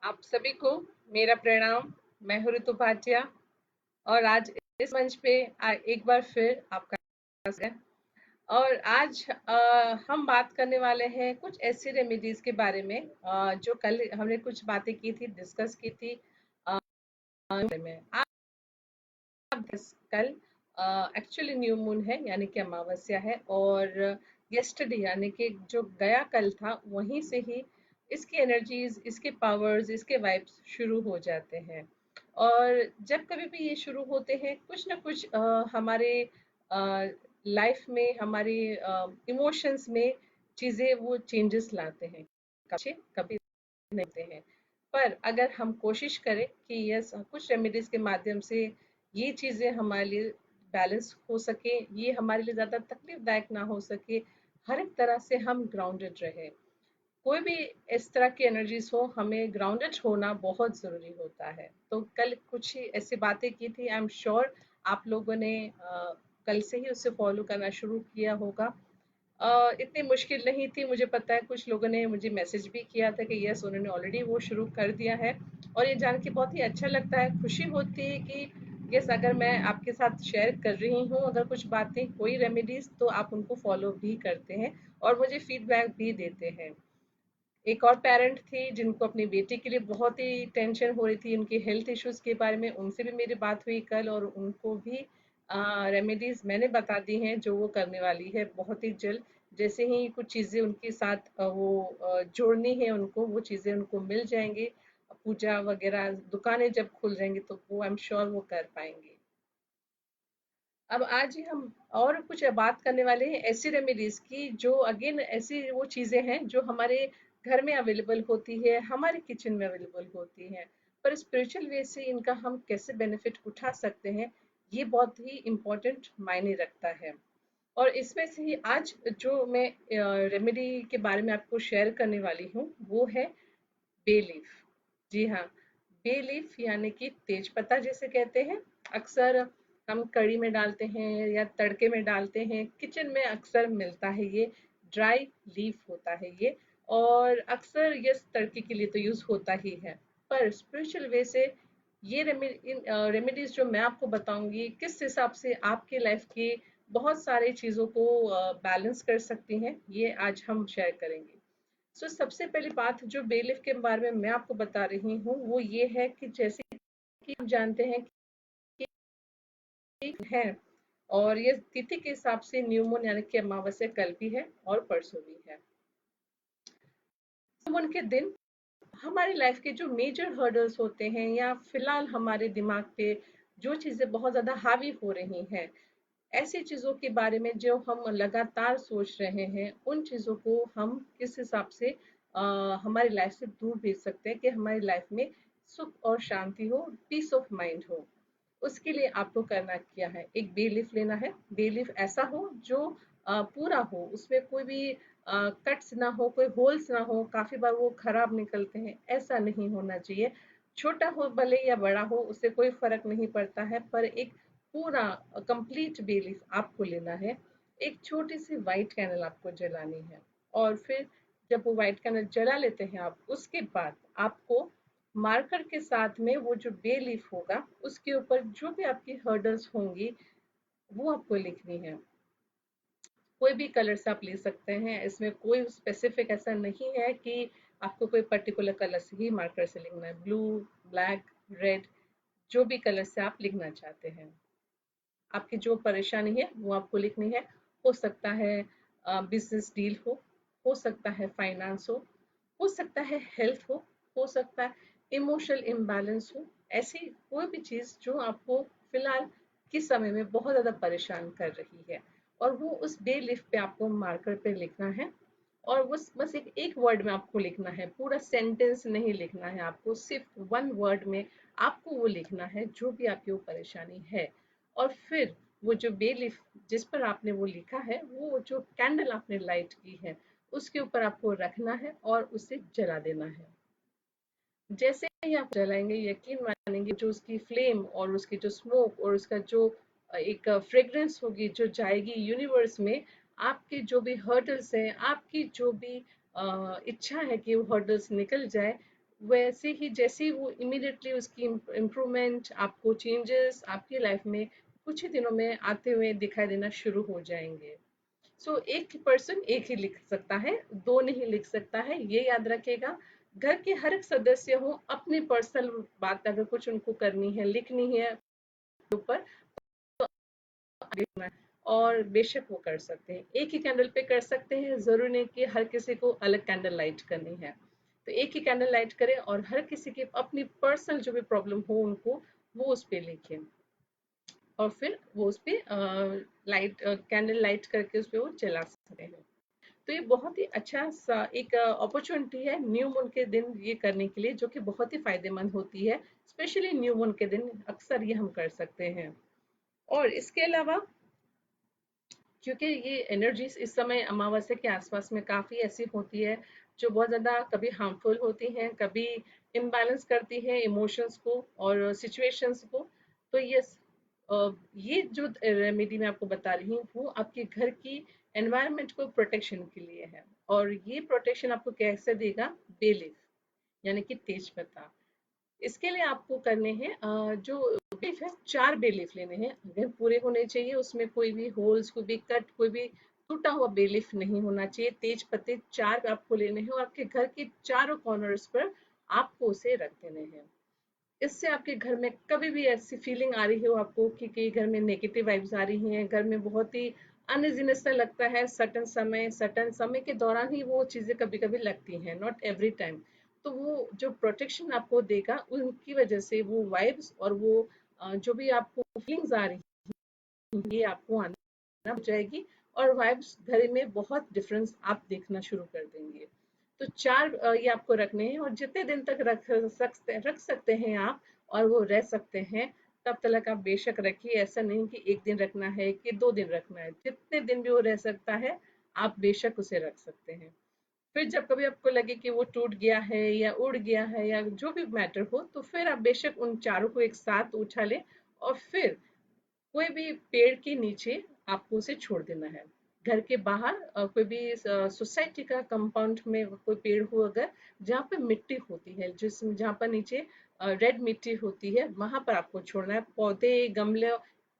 आप सभी को मेरा प्रणाम। मैं हूँ ऋतु भाटिया और आज इस मंच पे एक बार फिर आपका स्वागत है। और आज हम बात करने वाले हैं कुछ ऐसी रेमेडीज के बारे में जो कल हमने कुछ बातें की थी, डिस्कस की थी। अ, में कल एक्चुअली न्यू मून है, यानी कि अमावस्या है। और यस्टरडे यानी कि जो गया कल था, वहीं से ही इसकी एनर्जीज, इसके पावर्स, इसके वाइब्स शुरू हो जाते हैं। और जब कभी भी ये शुरू होते हैं, कुछ ना कुछ हमारे लाइफ में, हमारे इमोशंस में चीजें वो चेंजेस लाते हैं, कभी कभी नहीं होते हैं। पर अगर हम कोशिश करें कि यस, कुछ रेमेडीज के माध्यम से ये चीजें हमारे लिए बैलेंस हो सके, ये हमारे लिए ज्यादा तकलीफदायक ना हो सके, हर एक तरह से हम ग्राउंडेड रहे। कोई भी इस तरह की एनर्जीज हो, हमें ग्राउंडेड होना बहुत जरूरी होता है। तो कल कुछ ही ऐसी बातें की थी, आई एम श्योर आप लोगों ने कल से ही उसे फॉलो करना शुरू किया होगा। इतनी मुश्किल नहीं थी, मुझे पता है कुछ लोगों ने मुझे मैसेज भी किया था कि यस, उन्होंने ऑलरेडी वो शुरू कर दिया है। और ये जान के बहुत ही अच्छा लगता है, खुशी होती है कि यस, अगर मैं आपके साथ शेयर कर रही हूँ अगर कुछ बातें, कोई रेमेडीज, तो आप उनको फॉलो भी करते हैं और मुझे फीडबैक भी देते हैं। एक और पेरेंट थी जिनको अपनी बेटी के लिए बहुत ही टेंशन हो रही थी, उनके हेल्थ इश्यूज के बारे में, उनसे भी मेरी बात हुई कल और उनको भी रेमेडीज मैंने बता दी हैं जो वो करने वाली है बहुत ही जल्द। जैसे ही कुछ चीज़ें उनके साथ जोड़नी है उनको, वो चीज़ें उनको मिल जाएंगी। पूजा वगैरह दुकानें जब खुल जाएंगी तो वो आई एम श्योर वो कर पाएंगे। अब आज ही हम और कुछ बात करने वाले हैं ऐसी रेमेडीज की, जो अगेन ऐसी वो चीजें हैं जो हमारे घर में अवेलेबल होती है, हमारे किचन में अवेलेबल होती हैं, पर स्पिरिचुअल वे से इनका हम कैसे बेनिफिट उठा सकते हैं, ये बहुत ही इम्पोर्टेंट मायने रखता है। और इसमें से ही आज जो मैं रेमेडी के बारे में आपको शेयर करने वाली हूँ वो है बे लीफ। जी हाँ, बे लीफ यानी कि तेज पत्ता जिसे कहते हैं। अक्सर हम कढ़ी में डालते हैं या तड़के में डालते हैं, किचन में अक्सर मिलता है ये। ड्राई लीफ होता है ये। और अक्सर ये तड़के के लिए तो यूज होता ही है। पर स्पिरिचुअल वे से ये रेमेडीज जो मैं आपको बताऊंगी, किस हिसाब से आपके लाइफ के बहुत सारे चीजों को बैलेंस कर सकती हैं, ये आज हम शेयर करेंगे। सबसे पहली बात जो बेलिफ के बारे में मैं आपको बता रही हूँ वो ये है कि जैसे कि हम जानते हैं कि है, और ये तिथि के हिसाब से न्यू मून यानी कि अमावस्या कल भी है और परसों भी है। न्यू मून के दिन हमारी लाइफ के जो मेजर हर्डल्स होते हैं, या फिलहाल हमारे दिमाग पे जो चीजें बहुत ज्यादा हावी हो रही हैं, ऐसी चीजों के बारे में जो हम लगातार सोच रहे हैं, उन चीजों को हम किस हिसाब से हमारी लाइफ से दूर भेज सकते हैं कि हमारी लाइफ में सुख और शांति हो, पीस ऑफ माइंड हो। उसके लिए आपको करना क्या है, एक बे लीफ लेना है। बे लीफ ऐसा हो जो पूरा हो, उसमें कोई भी कट्स ना हो, कोई होल्स ना हो, काफी बार वो खराब निकलते हैं, ऐसा नहीं होना चाहिए। छोटा हो भले या बड़ा हो, उससे कोई फर्क नहीं पड़ता है, पर एक पूरा कंप्लीट बे लीफ आपको लेना है। एक छोटी सी व्हाइट कैंडल आपको जलानी है। और फिर जब वो व्हाइट कैंडल जला लेते हैं आप, उसके बाद आपको मार्कर के साथ में वो जो बे लीफ होगा, उसके ऊपर जो भी आपकी हर्डल्स होंगी वो आपको लिखनी है। कोई भी कलर से आप ले सकते हैं, इसमें कोई स्पेसिफिक ऐसा नहीं है कि आपको कोई पर्टिकुलर कलर से ही मार्कर से लिखना है। ब्लू, ब्लैक, रेड, जो भी कलर से आप लिखना चाहते हैं, आपकी जो परेशानी है वो आपको लिखनी है। हो सकता है बिजनेस डील हो सकता है फाइनेंस हो सकता है हेल्थ हो सकता है इमोशनल इम्बैलेंस हो। ऐसी कोई भी चीज जो आपको फिलहाल किस समय में बहुत ज्यादा परेशान कर रही है, और वो उस बे लीफ पे आपको मार्कर पे लिखना है। और बस एक वर्ड में आपको लिखना है, पूरा सेंटेंस नहीं लिखना है आपको, सिर्फ वन वर्ड में आपको वो लिखना है जो भी आपकी वो परेशानी है। और फिर वो जो बे लीफ जिस पर आपने वो लिखा है, वो जो कैंडल आपने लाइट की है, उसके ऊपर आपको रखना है और उसे जला देना है। जैसे ही आप जलाएंगे, यकीन मानेंगे, जो उसकी फ्लेम और उसकी जो स्मोक और उसका जो एक फ्रेग्रेंस होगी जो जाएगी यूनिवर्स में, आपके जो भी हर्डल्स हैं, आपकी जो भी इच्छा है कि वो हर्डल्स निकल जाए, वैसे ही जैसे ही वो इमीडिएटली उसकी इम्प्रूवमेंट, आपको चेंजेस आपकी लाइफ में कुछ ही दिनों में आते हुए दिखाई देना शुरू हो जाएंगे। सो एक पर्सन एक ही लिख सकता है, दो नहीं लिख सकता है, ये याद रखिएगा। घर के हर एक सदस्य हो, अपनी पर्सनल बात अगर कुछ उनको करनी है, लिखनी है ऊपर, देखना है, और बेशक वो कर सकते हैं। एक ही कैंडल पे कर सकते हैं, जरूरी नहीं कि हर किसी को अलग कैंडल लाइट करनी है। तो एक ही कैंडल लाइट करें और हर किसी की अपनी पर्सनल जो भी प्रॉब्लम हो उनको वो उस पे लिखें, और फिर वो उस पे लाइट कैंडल लाइट करके उस पे वो जला सकते हैं। तो ये बहुत ही अच्छा सा एक अपॉर्चुनिटी है न्यू मून के दिन ये करने के लिए, जो कि बहुत ही फायदेमंद होती है। स्पेशली न्यू मून के दिन अक्सर ये हम कर सकते हैं। और इसके अलावा, क्योंकि ये एनर्जीज इस समय अमावस्या के आसपास में काफी ऐसी होती है जो बहुत ज्यादा कभी हार्मफुल होती हैं, कभी इम्बैलेंस करती है इमोशंस को और सिचुएशंस को। तो ये जो रेमेडी मैं आपको बता रही हूँ वो आपके घर की एनवायरनमेंट को प्रोटेक्शन के लिए है। और ये प्रोटेक्शन आपको कैसे देगा? बेलीफ, यानी कि तेज पत्ता। इसके लिए आपको करने हैं जो लीफ है, 4 बे लीफ लेने हैं। अगर पूरे होने चाहिए, उसमें कोई भी होल्स, कोई भी कट, कोई भी टूटा हुआ बे लीफ नहीं होना चाहिए। तेज पत्ते 4 आपको लेने हैं और आपके घर के चारों कॉर्नर्स पर आपको उसे रख देने हैं। इससे आपके घर में कभी भी ऐसी फीलिंग आ रही हो आपको कि घर में नेगेटिव वाइब्स आ रही हैं, घर में बहुत ही अनइजीनेस सा लगता है, सटन समय के दौरान ही वो चीजें कभी कभी लगती हैं, नॉट एवरी टाइम। तो वो जो प्रोटेक्शन आपको देगा उनकी वजह से वो वाइब्स और वो जो भी आपको फीलिंग्स आ रही हैं ये आपको आना हो जाएगी। और वाइब्स घर में बहुत डिफरेंस आप देखना शुरू कर देंगे। तो 4 ये आपको रखने हैं, और जितने दिन तक रख सकते हैं आप और वो रह सकते हैं, तब तक आप बेशक रखिए। ऐसा नहीं कि 1 दिन रखना है कि 2 दिन रखना है, जितने दिन भी वो रह सकता है आप बेशक उसे रख सकते हैं। फिर जब कभी आपको लगे कि वो टूट गया है या उड़ गया है या जो भी मैटर हो, तो फिर आप बेशक उन चारों को एक साथ उठा लें और फिर कोई भी पेड़ के नीचे आपको उसे छोड़ देना है। घर के बाहर कोई भी सोसाइटी का कंपाउंड में कोई पेड़ हो अगर, जहाँ पे मिट्टी होती है, जिसमें जहाँ पर नीचे रेड मिट्टी होती है, वहां पर आपको छोड़ना है। पौधे, गमले,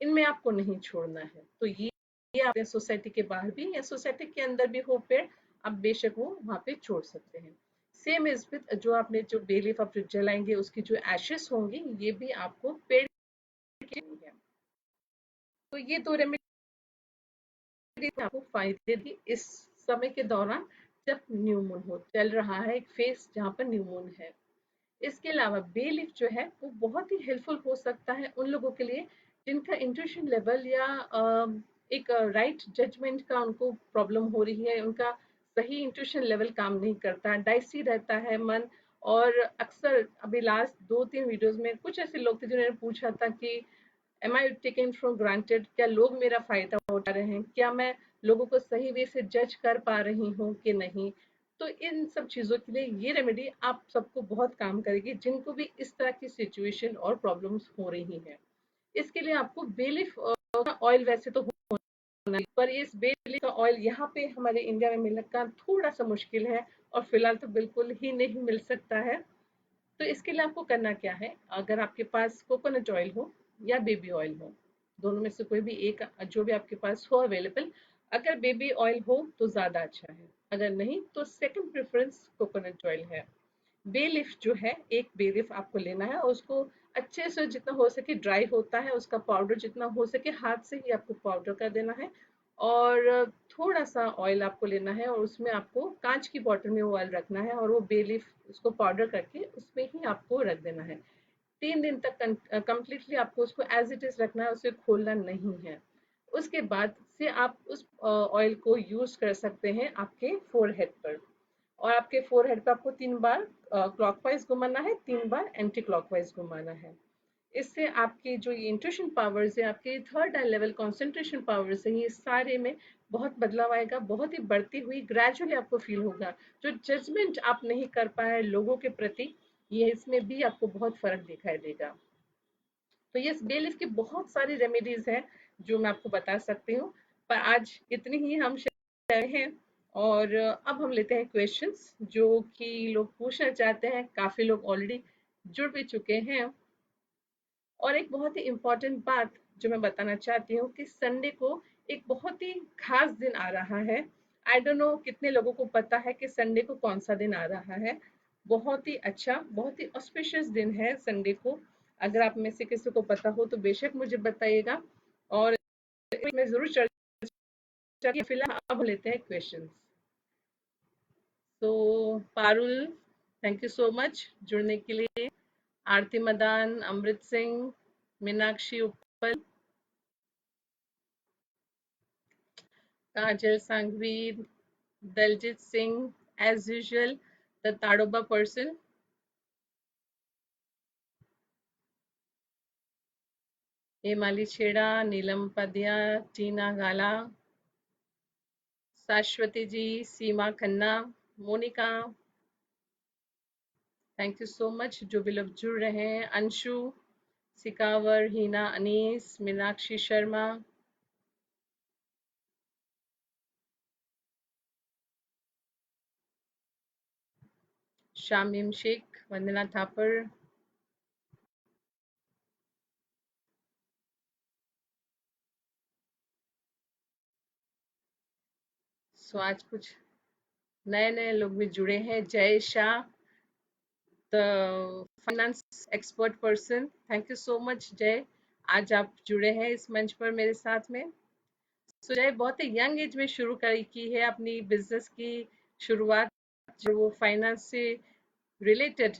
इनमें आपको नहीं छोड़ना है। तो ये आप सोसाइटी के बाहर भी या सोसाइटी के अंदर भी हो पेड़, आप बेशक वो वहां पे छोड़ सकते हैं। सेम इज विद जो आपने जो बेलीफ आप जो जलाएंगे उसकी जो एशेस होंगी, ये भी आपको पेड़ के लिए है। तो ये 2 रेमेडी आपको फायदे दी इस समय के दौरान, जब न्यू मून हो चल रहा है, एक फेस जहाँ पर न्यू मून है। इसके अलावा बे लीफ जो है वो बहुत ही हेल्पफुल हो सकता है उन लोगों के लिए जिनका इंट्यूशन लेवल या एक राइट जजमेंट का उनको प्रॉब्लम हो रही है, उनका सही इंट्यूशन लेवल काम नहीं करता, डाइसी रहता है मन। और अक्सर अभी लास्ट 2-3 वीडियोस में कुछ ऐसे लोग थे जिन्होंने पूछा था कि am I taken for granted, क्या लोग मेरा फायदा उठा रहे हैं, क्या मैं लोगों को सही वे से जज कर पा रही हूँ कि नहीं। तो इन सब चीजों के लिए ये रेमेडी आप सबको बहुत काम करेगी, जिनको भी इस तरह की सिचुएशन और प्रॉब्लम्स हो रही हैं। इसके लिए आपको बेलीफ ऑयल वैसे तो होना ही, पर इस बेलीफ का ऑयल यहाँ पे हमारे इंडिया में मिलने का थोड़ा सा मुश्किल है, और फिलहाल तो बिल्कुल ही नहीं मिल सकता है। तो इसके लिए आपको करना क्या है, अगर आपके पास कोकोनट ऑयल हो या बेबी ऑयल हो, दोनों में से कोई भी एक जो भी आपके पास हो अवेलेबल। अगर बेबी ऑयल हो तो ज्यादा अच्छा है, अगर नहीं तो सेकंड प्रेफरेंस कोकोनट ऑयल है। बे लीफ जो है, एक बे लीफ आपको लेना है और उसको अच्छे से जितना हो सके ड्राई होता है उसका पाउडर, जितना हो सके हाथ से ही आपको पाउडर कर देना है। और थोड़ा सा ऑयल आपको लेना है और उसमें आपको कांच की बॉटल में वो ऑयल रखना है और वो बे लीफ उसको पाउडर करके उसमें ही आपको रख देना है। 3 दिन तक कंप्लीटली आपको उसको एज इट इज रखना है, उसे खोलना नहीं है। उसके बाद से आप उस ऑयल को यूज कर सकते हैं आपके फोरहेड पर। और आपके फोरहेड पे आपको 3 बार क्लॉकवाइज घुमाना है, 3 बार एंटी क्लॉकवाइज घुमाना है। इससे आपकी जो ये इंट्यूशन पावर्स है, आपके थर्ड आई लेवल कंसंट्रेशन पावर्स है, ये सारे में बहुत बदलाव आएगा, बहुत ही बढ़ती हुई ग्रेजुअली आपको फील होगा। जो जजमेंट आप नहीं कर पाए लोगों के प्रति, ये इसमें भी आपको बहुत फर्क दिखाई देगा। तो ये बेलिफ की बहुत सारी रेमेडीज हैं जो मैं आपको बता सकती हूँ, पर आज इतनी ही हम शेयर हैं। और अब हम लेते हैं क्वेश्चंस जो कि लोग पूछना चाहते हैं। काफी लोग ऑलरेडी जुड़ भी चुके हैं। और एक बहुत ही इम्पोर्टेंट बात जो मैं बताना चाहती हूँ कि संडे को एक बहुत ही खास दिन आ रहा है। आई डोंट नो कितने लोगों को पता है कि संडे को कौन सा दिन आ रहा है। बहुत ही अच्छा, बहुत ही ऑस्पिशियस दिन है संडे को। अगर आप में से किसी को पता हो तो बेशक मुझे बताइएगा। और मैं जरूर चर्चा की। फिलहाल अब लेते हैं क्वेश्चंस। तो Parul, thank you so much जुड़ने के लिए। Aarti Madan, Amrit Singh, Meenakshi Uppal, Kajal Sanghvi, Daljeet Singh, as usual the Tadoba person, Hemali Chheda, Neelam Padiya, Tina Gala, Shashwati ji, Seema Khanna, Monika, thank you so much जो भी लोग जुड़ रहे हैं। अंशु, सिकावर, हीना, अनीस, मीनाक्षी शर्मा, शामीम शेख, वंदना थापर। सो आज कुछ नए नए लोग भी जुड़े हैं। Jay Shah, the finance expert person, thank you so much जय। आज आप जुड़े हैं इस मंच पर मेरे साथ में। सो जय बहुत ही यंग एज में शुरू करी की है अपनी बिजनेस की शुरुआत, जो वो फाइनेंस से रिलेटेड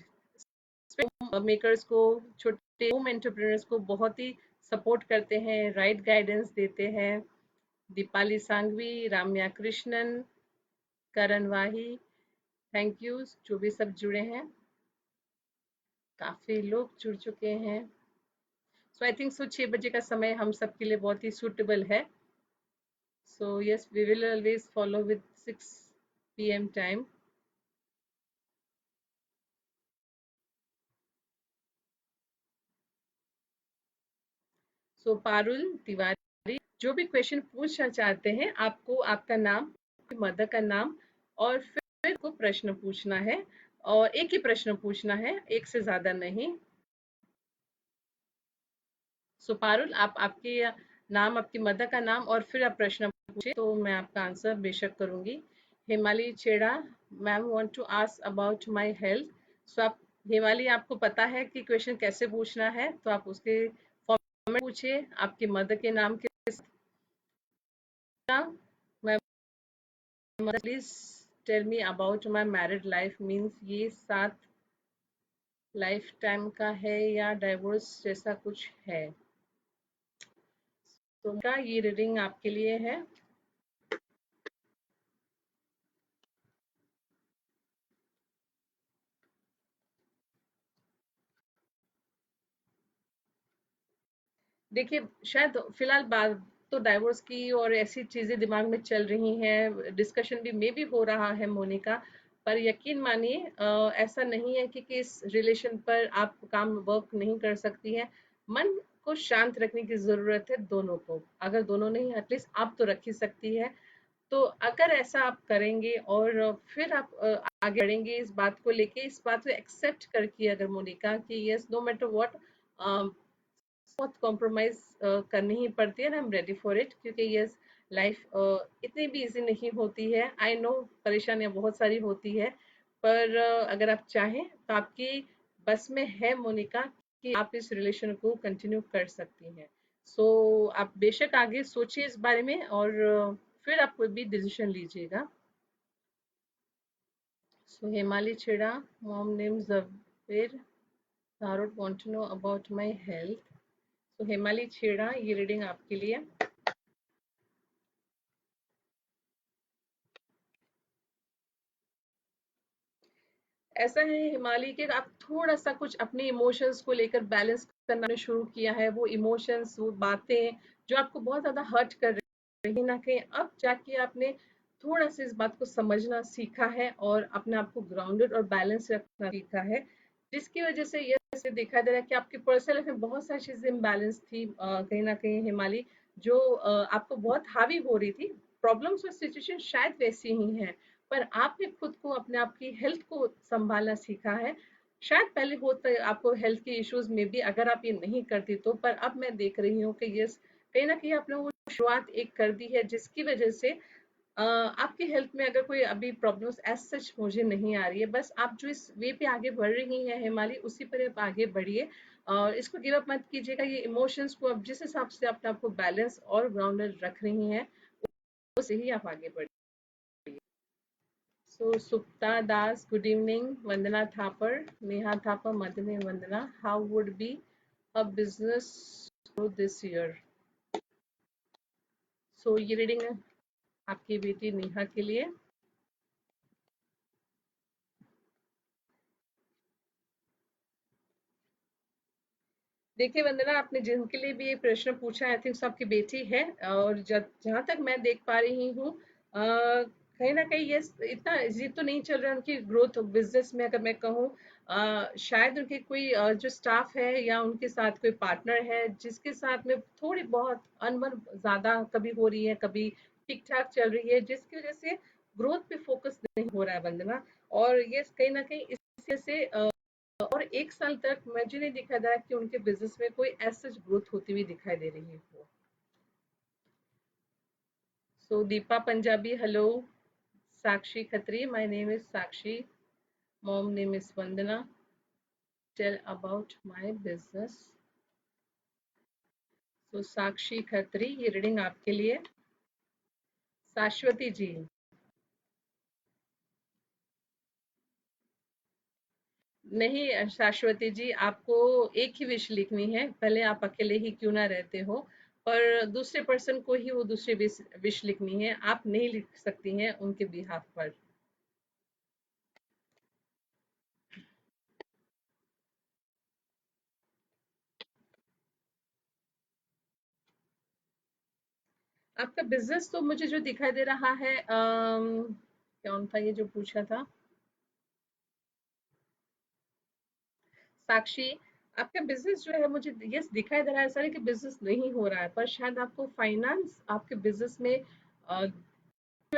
मेकर्स को, छोटे होम एंटरप्रेन्योर्स को बहुत ही सपोर्ट करते हैं, राइट गाइडेंस देते हैं। दीपाली सांघवी, राम्या कृष्णन, करण वाही, थैंक यू जो भी सब जुड़े हैं। काफी लोग जुड़ चुके हैं। सो आई थिंक सो 6 बजे का समय हम सबके लिए बहुत ही सूटेबल है। So yes, we will always follow with 6 PM time. So Parul Tiwari, जो भी क्वेश्चन पूछना चाहते हैं आपको आपका नाम, आपकी मदर का नाम और फिर को प्रश्न पूछना है। और एक ही प्रश्न पूछना है, एक से ज्यादा नहीं। सो पारुल, आप आपके नाम, आपकी मदर का नाम और फिर आप प्रश्न पूछे तो मैं आपका आंसर बेशक करूंगी। Himali Chheda, ma'am want to ask about my health. So आप, हिमाली, आपको पता है कि क्वेश्चन कैसे पूछना है, तो आप उसके फॉर्मेट पूछिए आपकी मदर के नाम के साथ। मैं, please tell me about my married life, means ये साथ लाइफ टाइम का है या डाइवोर्स जैसा कुछ है। तो क्या ये रीडिंग आपके लिए है? देखिए, शायद फिलहाल बात तो डाइवोर्स की और ऐसी चीजें दिमाग में चल रही हैं, डिस्कशन भी मे भी हो रहा है मोनिका। पर यकीन मानिए, ऐसा नहीं है कि इस रिलेशन पर आप काम वर्क नहीं कर सकती हैं। मन को शांत रखने की जरूरत है दोनों को। अगर दोनों नहीं, एटलीस्ट आप तो रख ही सकती है। तो अगर ऐसा आप करेंगे और फिर आप आगे बढ़ेंगे इस बात को लेके, इस बात को एक्सेप्ट करके, अगर मोनिका कि यस, नो मैटर व्हाट, बहुत कॉम्प्रोमाइज करनी ही पड़ती है ना, I am ready for it, क्योंकि यस, लाइफ इतनी भी इजी नहीं होती है। आई नो परेशानियां बहुत सारी होती है। पर अगर आप चाहें तो आपकी बस में है मोनिका कि आप इस रिलेशन को कंटिन्यू कर सकती हैं। सो आप बेशक आगे सोचिए इस बारे में और फिर आप कोई भी डिसीजन लीजिएगा। सो हेमाली छेड़ा, mom name Jabir, Tarot want to know about my health. तो हेमाली छेड़ा, ये रीडिंग आपके लिए। ऐसा है हिमालय कि आप थोड़ा सा कुछ अपने इमोशंस को लेकर बैलेंस करना शुरू किया है। वो इमोशंस, वो बातें जो आपको बहुत ज्यादा हर्ट कर रही, कहीं ना कहीं अब जाके आपने थोड़ा सा इस बात को समझना सीखा है और अपने आप को ग्राउंडेड और बैलेंस रखना सीखा है, जिसकी वजह से ये दिखाई दे रहा है कि आपकी पर्सनल लाइफ में बहुत सारी चीजें इम्बैलेंस थी, कहीं ना कहीं हिमालय, जो आपको बहुत हावी हो रही थी। प्रॉब्लम्स और सिचुएशन शायद वैसी ही हैं, पर आपने खुद को अपने आप की हेल्थ को संभालना सीखा है। शायद पहले होता आपको हेल्थ के इश्यूज में भी, अगर आप ये नहीं करती तो, पर अब मैं देख रही हूँ कि यस, कहीं ना कहीं आपने वो शुरुआत एक कर दी है, जिसकी वजह से आपकी हेल्थ में अगर कोई अभी प्रॉब्लम्स एज सच मुझे नहीं आ रही है। बस आप जो इस वे पे आगे बढ़ रही हैं हिमालय, उसी पर आप आगे बढ़िए और इसको गिव अप मत कीजिएगा। ये इमोशंस को अब जिस हिसाब से अपने आप को बैलेंस और ग्राउंडेड रख रही हैं, उसे ही आप आगे बढ़िए। So Supta Das, good evening. Vandana Thapar, Neha Thapar, Madni Vandana, how would be a business grow this year? So ये रीडिंग आपकी बेटी नेहा के लिए। देखिए वंदना, आपने जिनके लिए भी ये प्रश्न पूछा, आई थिंक आपकी बेटी है, और जहाँ तक मैं देख पा रही हूँ, कहीं ना कहीं ये इतना इजी तो नहीं चल रहा है उनकी ग्रोथ बिजनेस में। अगर मैं कहूँ, शायद उनके कोई जो स्टाफ है या उनके साथ कोई पार्टनर है, जिसके साथ में थोड़ी बहुत अनबन ज्यादा कभी हो रही है, कभी ठीक ठाक चल रही है, जिसकी वजह से ग्रोथ पे फोकस नहीं हो रहा है वंदना। और ये कहीं ना कहीं इस वजह से और 1 साल तक मुझे नहीं दिखाई दे रहा कि उनके बिजनेस में कोई ऐसा ग्रोथ होती हुई दिखाई दे रही हो। So Deepa Punjabi, hello. Sakshi Khatri, my name is Sakshi, mom name is Vandana, tell about my business. So Sakshi Khatri, ये रीडिंग आपके लिए। शाश्वती जी, नहीं शाश्वती जी, आपको एक ही विश लिखनी है, भले आप अकेले ही क्यों ना रहते हो, पर दूसरे पर्सन को ही वो दूसरी विश लिखनी है, आप नहीं लिख सकती हैं उनके बिहाफ पर। आपका बिजनेस तो मुझे जो दिखाई दे रहा है, कौन था ये जो पूछा था? साक्षी, आपका बिजनेस जो है मुझे यस दिखाई दे रहा है, ऐसा नहीं कि बिजनेस नहीं हो रहा है, पर शायद आपको फाइनेंस आपके बिजनेस में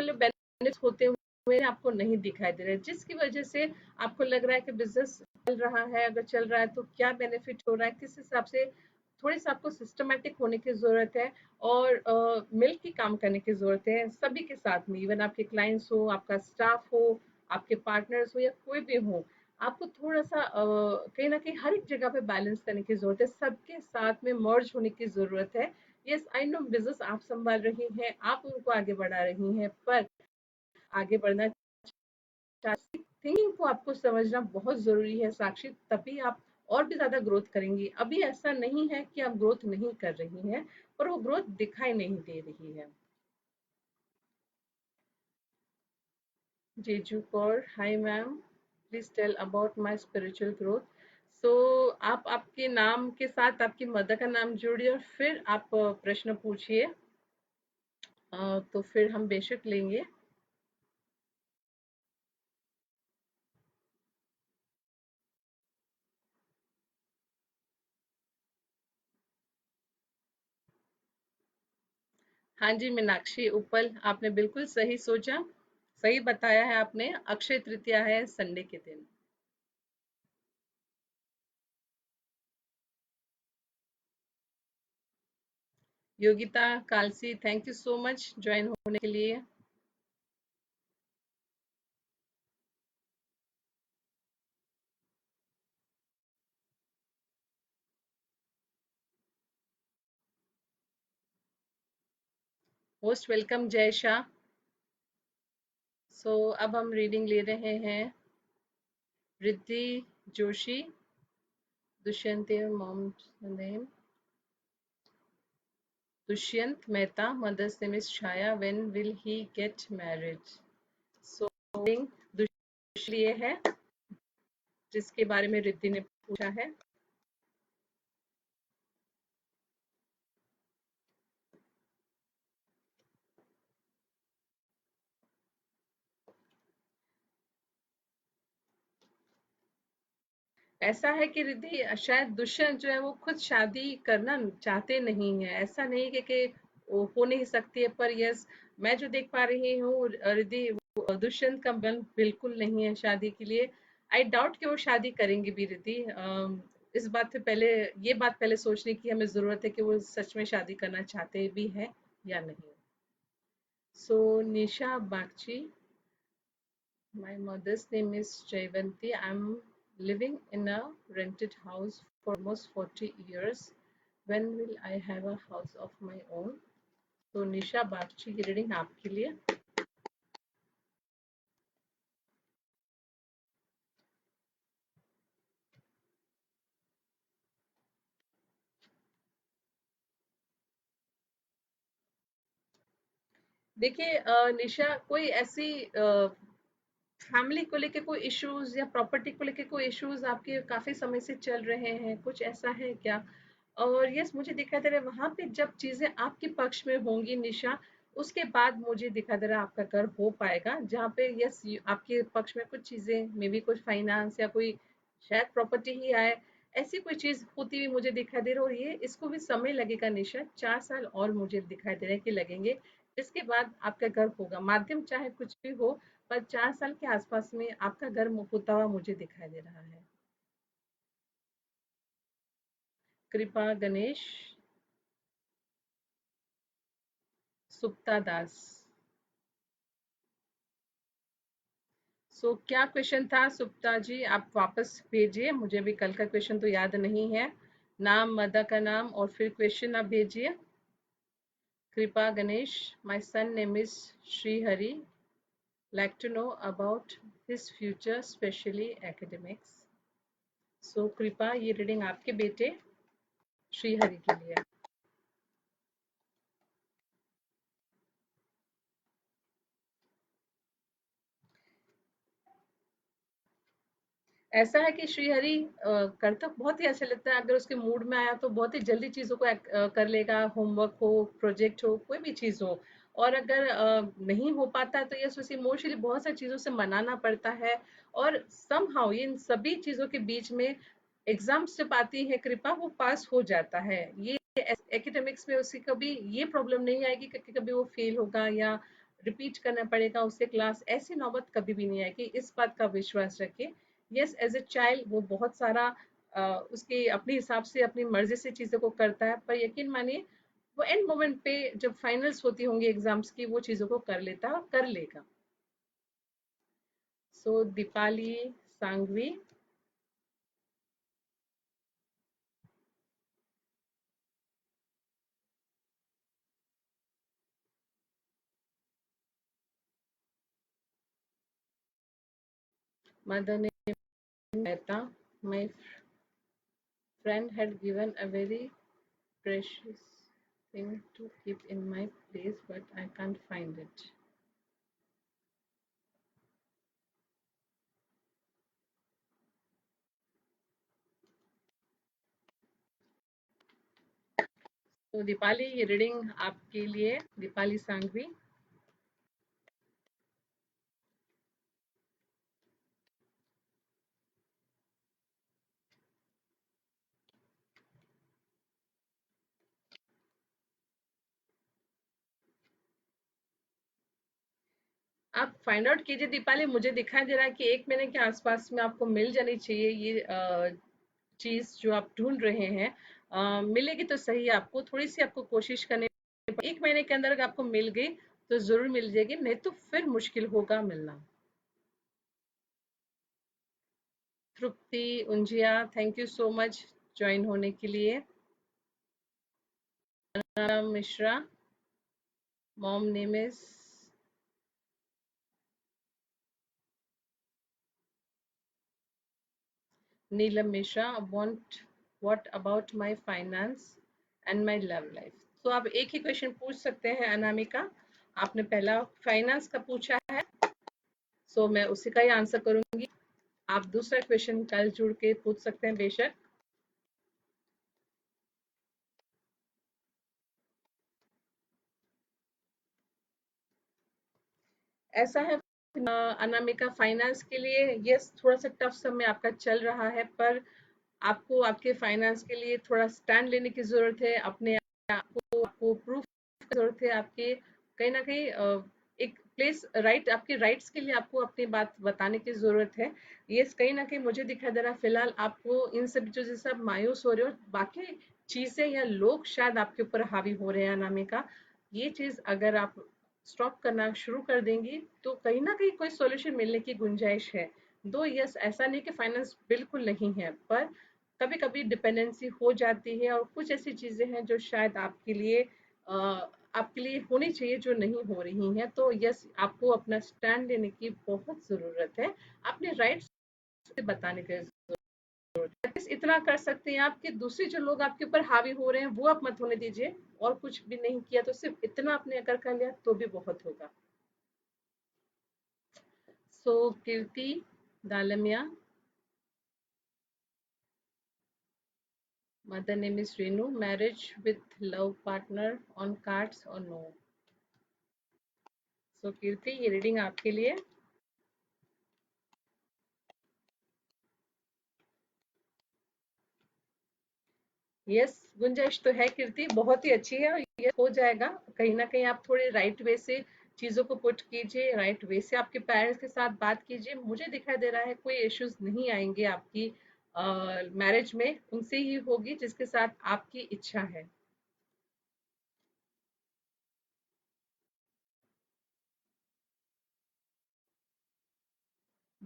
बेनिफिट होते हुए आपको नहीं दिखाई दे रहे हैं, जिसकी वजह से आपको लग रहा है कि बिजनेस चल रहा है। अगर चल रहा है तो क्या बेनिफिट हो रहा है, किस हिसाब से? थोड़ी सा आपको सिस्टमेटिक होने की जरूरत है, और मिल के काम करने की जरूरत है सभी के साथ में, इवन आपके क्लाइंट्स हो, आपका स्टाफ हो, आपके पार्टनर्स हो, या कोई भी हो। आपको थोड़ा सा कहीं ना कहीं हर एक जगह पे बैलेंस करने की जरूरत है, सबके साथ में मर्ज होने की जरूरत है। यस आई नो, बिजनेस आप संभाल रही हैं, आप उनको आगे बढ़ा रही हैं, पर आगे बढ़ना चाहिए, थिंकिंग को आपको समझना बहुत जरूरी है साक्षी, तभी आप और भी ज्यादा ग्रोथ करेंगी। अभी ऐसा नहीं है कि आप ग्रोथ नहीं कर रही हैं, पर वो ग्रोथ दिखाई नहीं दे रही है। Jeju Kaur, hi ma'am, please tell about my spiritual growth. So आप आपके नाम के साथ आपकी मदर का नाम जोड़िए और फिर आप प्रश्न पूछिए, तो फिर हम बेशक लेंगे। हाँ जी मीनाक्षी उपल, आपने बिल्कुल सही सोचा, सही बताया है आपने। अक्षय तृतीया है संडे के दिन। Yogita Kalsi, thank you so much join होने के लिए। Most welcome Jay Shah. सो अब हम रीडिंग ले रहे हैं Riddhi Joshi, Dushyant mom name Dushyant Mehta, mother's name is Chhaya, when will he get marriage? So दुष्य लिए है, जिसके बारे में रिद्धि ने पूछा है। ऐसा है कि रिद्धि, शायद दुष्यंत जो है वो खुद शादी करना चाहते नहीं है, ऐसा नहीं कि वो हो नहीं सकती है, पर यस मैं जो देख पा रही हूँ रिद्धि, वो दुष्यंत का मन बिल्कुल नहीं है शादी के लिए। आई डाउट कि वो शादी करेंगे भी रिद्धि। इस बात पे पहले, ये बात पहले सोचने की हमें जरूरत है कि वो सच में शादी करना चाहते भी हैं या नहीं। सो निशा Bagchi, my mother's name is Jayvanti. I'm living in a rented house for almost 40 years. When will I have a house of my own? तो निशा बागची की रीडिंग आपके लिए। देखिए निशा, कोई ऐसी फैमिली को लेके कोई इश्यूज या प्रॉपर्टी को लेके कोई इश्यूज आपके काफी समय से चल रहे हैं, कुछ ऐसा है क्या? और यस, मुझे दिखाई दे रहा है वहां पे जब चीजें आपके पक्ष में होंगी निशा, उसके बाद मुझे दिखाई दे रहा है आपका घर हो पाएगा, जहाँ पे यस आपके पक्ष में कुछ चीजें, मे बी कुछ फाइनेंस या कोई शायद प्रॉपर्टी ही आए, ऐसी कोई चीज होती हुई मुझे दिखाई दे रही है। और ये इसको भी समय लगेगा निशा, 4 साल और मुझे दिखाई दे रहा है कि लगेंगे। इसके बाद आपका घर होगा, माध्यम चाहे कुछ भी हो, पर 4 साल के आसपास में आपका घर होता हुआ मुझे दिखाई दे रहा है। कृपा गणेश, सुप्ता दास। क्या क्वेश्चन था सुप्ता जी? आप वापस भेजिए, मुझे भी कल का क्वेश्चन तो याद नहीं है। नाम, मदा का नाम, और फिर क्वेश्चन आप भेजिए। कृपा Ganesh, my son name is Shri Hari, like to know about his future, especially academics. कृपा, ये रीडिंग आपके बेटे श्री हरि के लिए। ऐसा है कि श्रीहरि करता बहुत ही अच्छा लगता है, अगर उसके मूड में आया तो बहुत ही जल्दी चीजों को कर लेगा, होमवर्क हो, प्रोजेक्ट हो, कोई भी चीज हो। और अगर नहीं हो पाता है तो ये उसे इमोशनली बहुत सारी चीजों से मनाना पड़ता है। और समहाउ इन सभी चीजों के बीच में एग्जाम्स जब आती है कृपा, वो पास हो जाता है। ये एकेडमिक्स में उसे कभी ये प्रॉब्लम नहीं आएगी कि कभी वो फेल होगा या रिपीट करना पड़ेगा उससे क्लास, ऐसी नौबत कभी भी नहीं आएगी, इस बात का विश्वास रखिए। यस, एज ए चाइल्ड वो बहुत सारा उसके अपने हिसाब से अपनी मर्जी से चीजों को करता है, पर यकीन मानिए वो एंड मोमेंट पे जब फाइनल्स होती होंगी एग्जाम्स की, वो चीजों को कर लेता है और कर लेगा। Deepali Sanghvi, Madan Mehta, my friend had given a very precious thing to keep in my place, but I can't find it. Deepali, ये रीडिंग आपके लिए, दीपाली सांघवी। आप फाइंड आउट कीजिए दीपाली, मुझे दिखाई दे रहा है कि 1 महीने के आसपास में आपको मिल जानी चाहिए ये चीज जो आप ढूंढ रहे हैं। मिलेगी तो सही, आपको थोड़ी सी आपको कोशिश करनी, 1 महीने के अंदर अगर आपको मिल गई तो जरूर मिल जाएगी, नहीं तो फिर मुश्किल होगा मिलना। Tripti Unjiya, thank you so much join होने के लिए। Mishra, mom name is Neelam Mishra, want what about my finance and my love life. तो आप एक ही क्वेश्चन पूछ सकते हैं अनामिका, आपने पहला फाइनेंस का पूछा है, मैं उसी का ही आंसर करूंगी। आप दूसरा क्वेश्चन कल जुड़ के पूछ सकते हैं बेशक। ऐसा है अनामिका, फाइनेंस के लिए यस थोड़ा सा टफ समय आपका चल रहा है, पर आपको आपके फाइनेंस के लिए थोड़ा स्टैंड लेने की जरूरत है, अपने आप को आपको प्रूफ की जरूरत है आपके कहीं ना कहीं एक प्लेस राइट, आपके राइट्स के लिए आपको अपनी बात बताने की जरूरत है। ये कहीं ना कहीं मुझे दिखाई दे रहा है फिलहाल आपको इन सब चीजों से आप मायूस हो रहे हो, बाकी चीजें या लोग शायद आपके ऊपर हावी हो रहे हैं अनामिका। ये चीज अगर आप स्टॉप करना शुरू कर देंगी तो कहीं ना कहीं कोई सॉल्यूशन मिलने की गुंजाइश है। दो यस, ऐसा नहीं कि फाइनेंस बिल्कुल नहीं है, पर कभी कभी डिपेंडेंसी हो जाती है और कुछ ऐसी चीजें हैं जो शायद आपके लिए होनी चाहिए जो नहीं हो रही हैं। तो यस, आपको अपना स्टैंड लेने की बहुत जरूरत है, अपने राइट्स बताने की जरूरत है। बस इतना कर सकते हैं आप कि दूसरे जो लोग आपके ऊपर हावी हो रहे हैं वो आप मत होने दीजिए, और कुछ भी नहीं किया तो सिर्फ इतना आपने अगर कर लिया तो भी बहुत होगा। सो कीर्ति Dalmia, mother name is Renu, marriage with love partner on cards or no? सो कीर्ति, ये रीडिंग आपके लिए। यस, गुंजाइश तो है कीर्ति, बहुत ही अच्छी है, ये हो जाएगा। कहीं ना कहीं आप थोड़े राइट वे से चीजों को पुट कीजिए, राइट वे से आपके पेरेंट्स के साथ बात कीजिए, मुझे दिखाई दे रहा है कोई इश्यूज नहीं आएंगे आपकी मैरिज में, उनसे ही होगी जिसके साथ आपकी इच्छा है।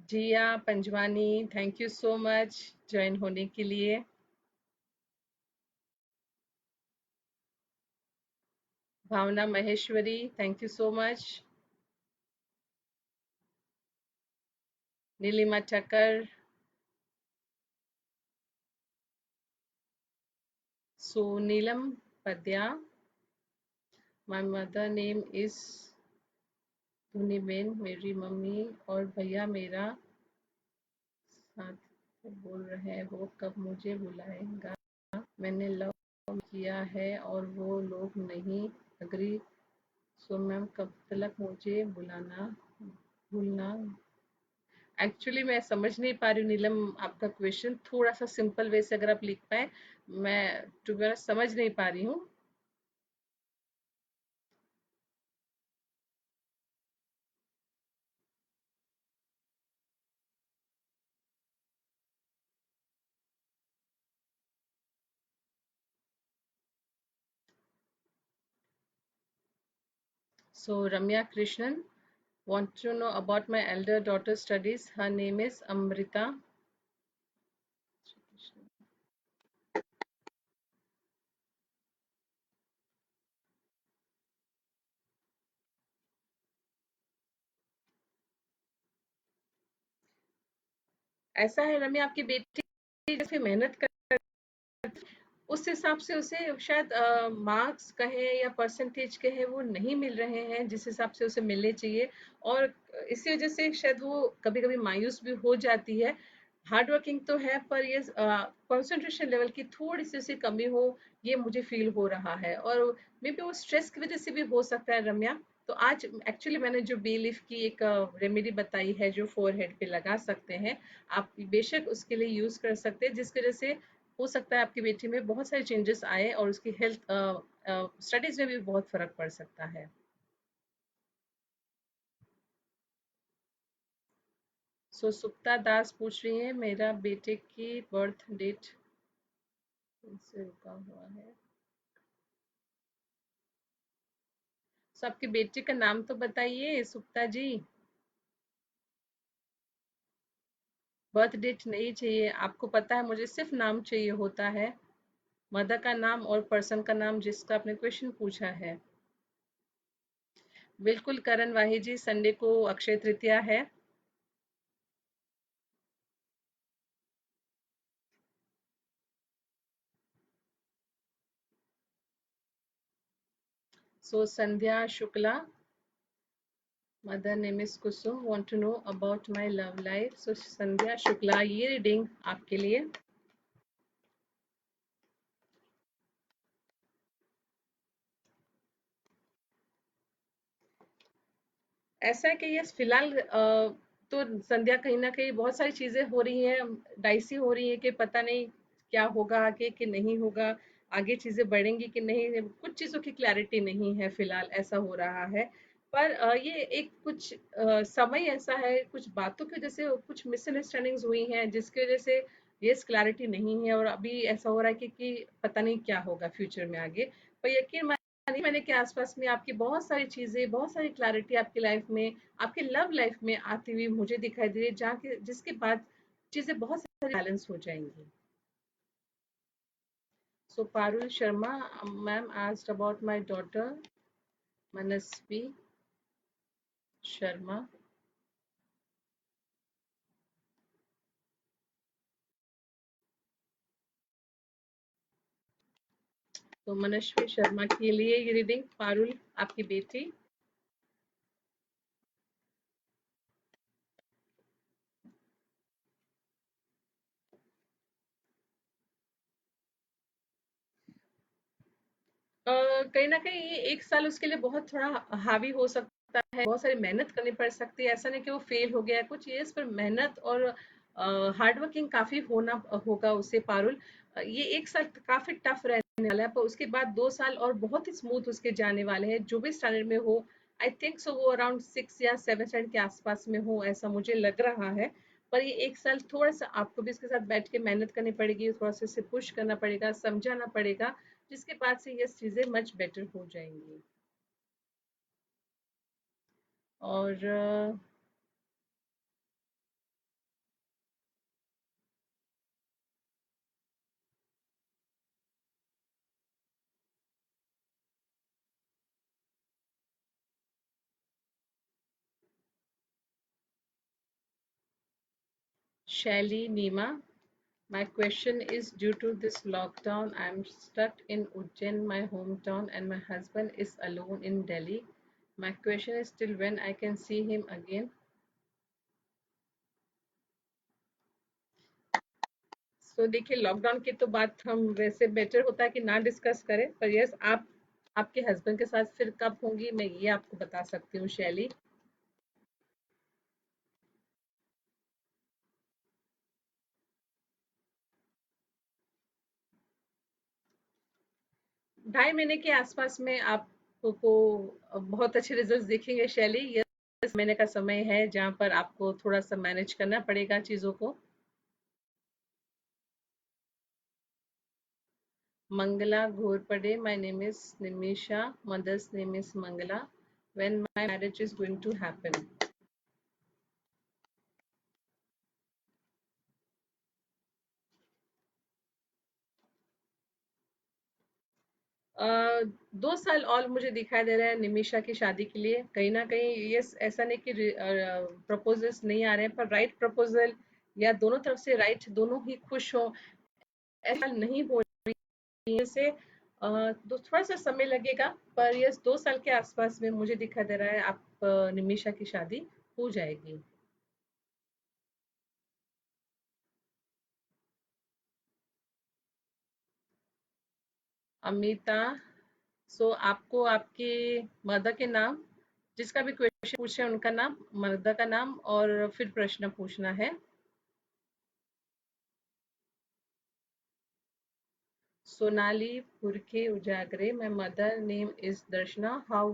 Jiya Panjwani, thank you so much join होने के लिए। Bhavna Maheshwari, thank you so much. Neelima Thakkar, so Neelam Padya, my mother name is Dhuniben, मेरी मम्मी और भैया मेरा साथ बोल रहे हैं वो कब मुझे बुलाएगा। मैंने लव किया है और वो लोग नहीं अग्री, सो मैम कब तक मुझे बुलाना भूलना। एक्चुअली मैं समझ नहीं पा रही हूँ नीलम, आपका क्वेश्चन थोड़ा सा सिंपल वे से अगर आप लिख पाए, मैं टू बी ऑनेस्ट समझ नहीं पा रही हूँ। सो रम्या Krishnan, want to know about my elder daughter's studies, her name is Amrita। ऐसा है रम्या, आपकी बेटी जैसे मेहनत कर, उस हिसाब से उसे शायद मार्क्स कहे या परसेंटेज कहे वो नहीं मिल रहे हैं जिस हिसाब से उसे मिलने चाहिए, और इसी वजह से शायद वो कभी कभी मायूस भी हो जाती है। हार्ड वर्किंग तो है, पर ये कंसंट्रेशन लेवल की थोड़ी सी उसे कमी हो, ये मुझे फील हो रहा है, और मे बी वो स्ट्रेस की वजह से भी हो सकता है रम्या। तो आज एक्चुअली मैंने जो बी लीफ की एक रेमेडी बताई है जो फोरहेड पे लगा सकते हैं, आप बेशक उसके लिए यूज कर सकते हैं, जिसकी वजह से हो सकता है आपकी बेटी में बहुत सारे चेंजेस आए और उसकी हेल्थ स्टडीज में भी बहुत फर्क पड़ सकता है। सो सुप्ता दास पूछ रही है मेरा बेटे की बर्थ डेट से रुका हुआ है। सो आपके बेटे का नाम तो बताइए सुप्ता जी। बर्थ डेट नहीं चाहिए आपको, पता है मुझे सिर्फ नाम चाहिए होता है, मदर का नाम और पर्सन का नाम जिसका आपने क्वेश्चन पूछा है। बिल्कुल करण वाही जी, संडे को अक्षय तृतीया है। So Sandhya Shukla, mother name is Kusum, want to know about my love life. So Sandhya Shukla, ये रीडिंग आपके लिए। ऐसा है कि ये फिलहाल तो संध्या कहीं ना कहीं बहुत सारी चीजें हो रही हैं, डाइसी हो रही है कि पता नहीं क्या होगा आगे कि नहीं होगा। आगे चीजें बढ़ेंगी कि नहीं, कुछ चीजों की क्लैरिटी नहीं है फिलहाल, ऐसा हो रहा है। पर ये एक कुछ समय ऐसा है, कुछ बातों की वजह से कुछ मिसअंडरस्टैंडिंग्स हुई हैं जिसकी वजह से ये क्लैरिटी नहीं है, और अभी ऐसा हो रहा है कि पता नहीं क्या होगा फ्यूचर में आगे। पर यकीन मानिए, मैंने के आसपास में आपकी बहुत सारी चीजें, बहुत सारी क्लैरिटी आपकी लाइफ में, आपकी लव लाइफ में आती हुई मुझे दिखाई दे रही है, जहाँ के जिसके बाद चीजें बहुत सारी बैलेंस हो जाएंगी। So Parul Sharma, ma'am asked about my daughter Manasvi Sharma. तो मनस्वी शर्मा के लिए ये रीडिंग, पारुल आपकी बेटी। कहीं ना कहीं ये एक साल उसके लिए बहुत थोड़ा हावी हो सकता है, बहुत सारी मेहनत करनी पड़ सकती है। ऐसा नहीं कि वो फेल हो गया है कुछ, ये इस पर मेहनत और हार्ड वर्किंग काफी होना होगा उसे, पारुल। ये एक साल काफी टफ रहने वाला है, पर उसके बाद 2 साल और बहुत ही स्मूथ उसके जाने वाले हैं, जो भी स्टैंडर्ड में हो। आई थिंक सो वो अराउंड 6 या 7 स्टैंडर्ड के आसपास में हो, ऐसा मुझे लग रहा है। पर ये एक साल थोड़ा सा आपको भी इसके साथ बैठ के मेहनत करनी पड़ेगी, थोड़ा सा इसे पुश करना पड़ेगा, समझाना पड़ेगा, जिसके बाद से ये चीजें मच बेटर हो जाएंगी। और Shelly Nima, my question is, due to this lockdown, I'm stuck in Ujjain, my hometown, and my husband is alone in Delhi. My question is, till when I can see him again? So देखिए, lockdown की तो बात हम वैसे better होता है कि ना डिस्कस करें, पर यस, आप आपके हस्बैंड के साथ फिर कब होंगी, मैं ये आपको बता सकती हूँ शैली। 2.5 महीने के आसपास में आपको बहुत अच्छे रिजल्ट्स दिखेंगे शैली। ये 10 महीने का समय है जहाँ पर आपको थोड़ा सा मैनेज करना पड़ेगा चीजों को। Mangala Ghorpade, my name is Nimisha, mother's name is Mangala, when my marriage is going to happen. 2 साल और मुझे दिखाई दे रहा है निमिषा की शादी के लिए, कहीं ना कहीं ये ऐसा नहीं कि प्रपोजल्स नहीं आ रहे हैं, पर राइट प्रपोजल या दोनों तरफ से राइट, दोनों ही खुश हो, ऐसा नहीं हो रही है से तो थोड़ा सा समय लगेगा। पर ये 2 साल के आसपास में मुझे दिखाई दे रहा है आप निमिषा की शादी हो जाएगी। अमिता, सो आपको आपके मदर के नाम, जिसका भी क्वेश्चन पूछ रहे हैं उनका नाम, मदर का नाम, और फिर प्रश्न पूछना है। Sonali Purkhe Ujagare, my mother name is Darshana, how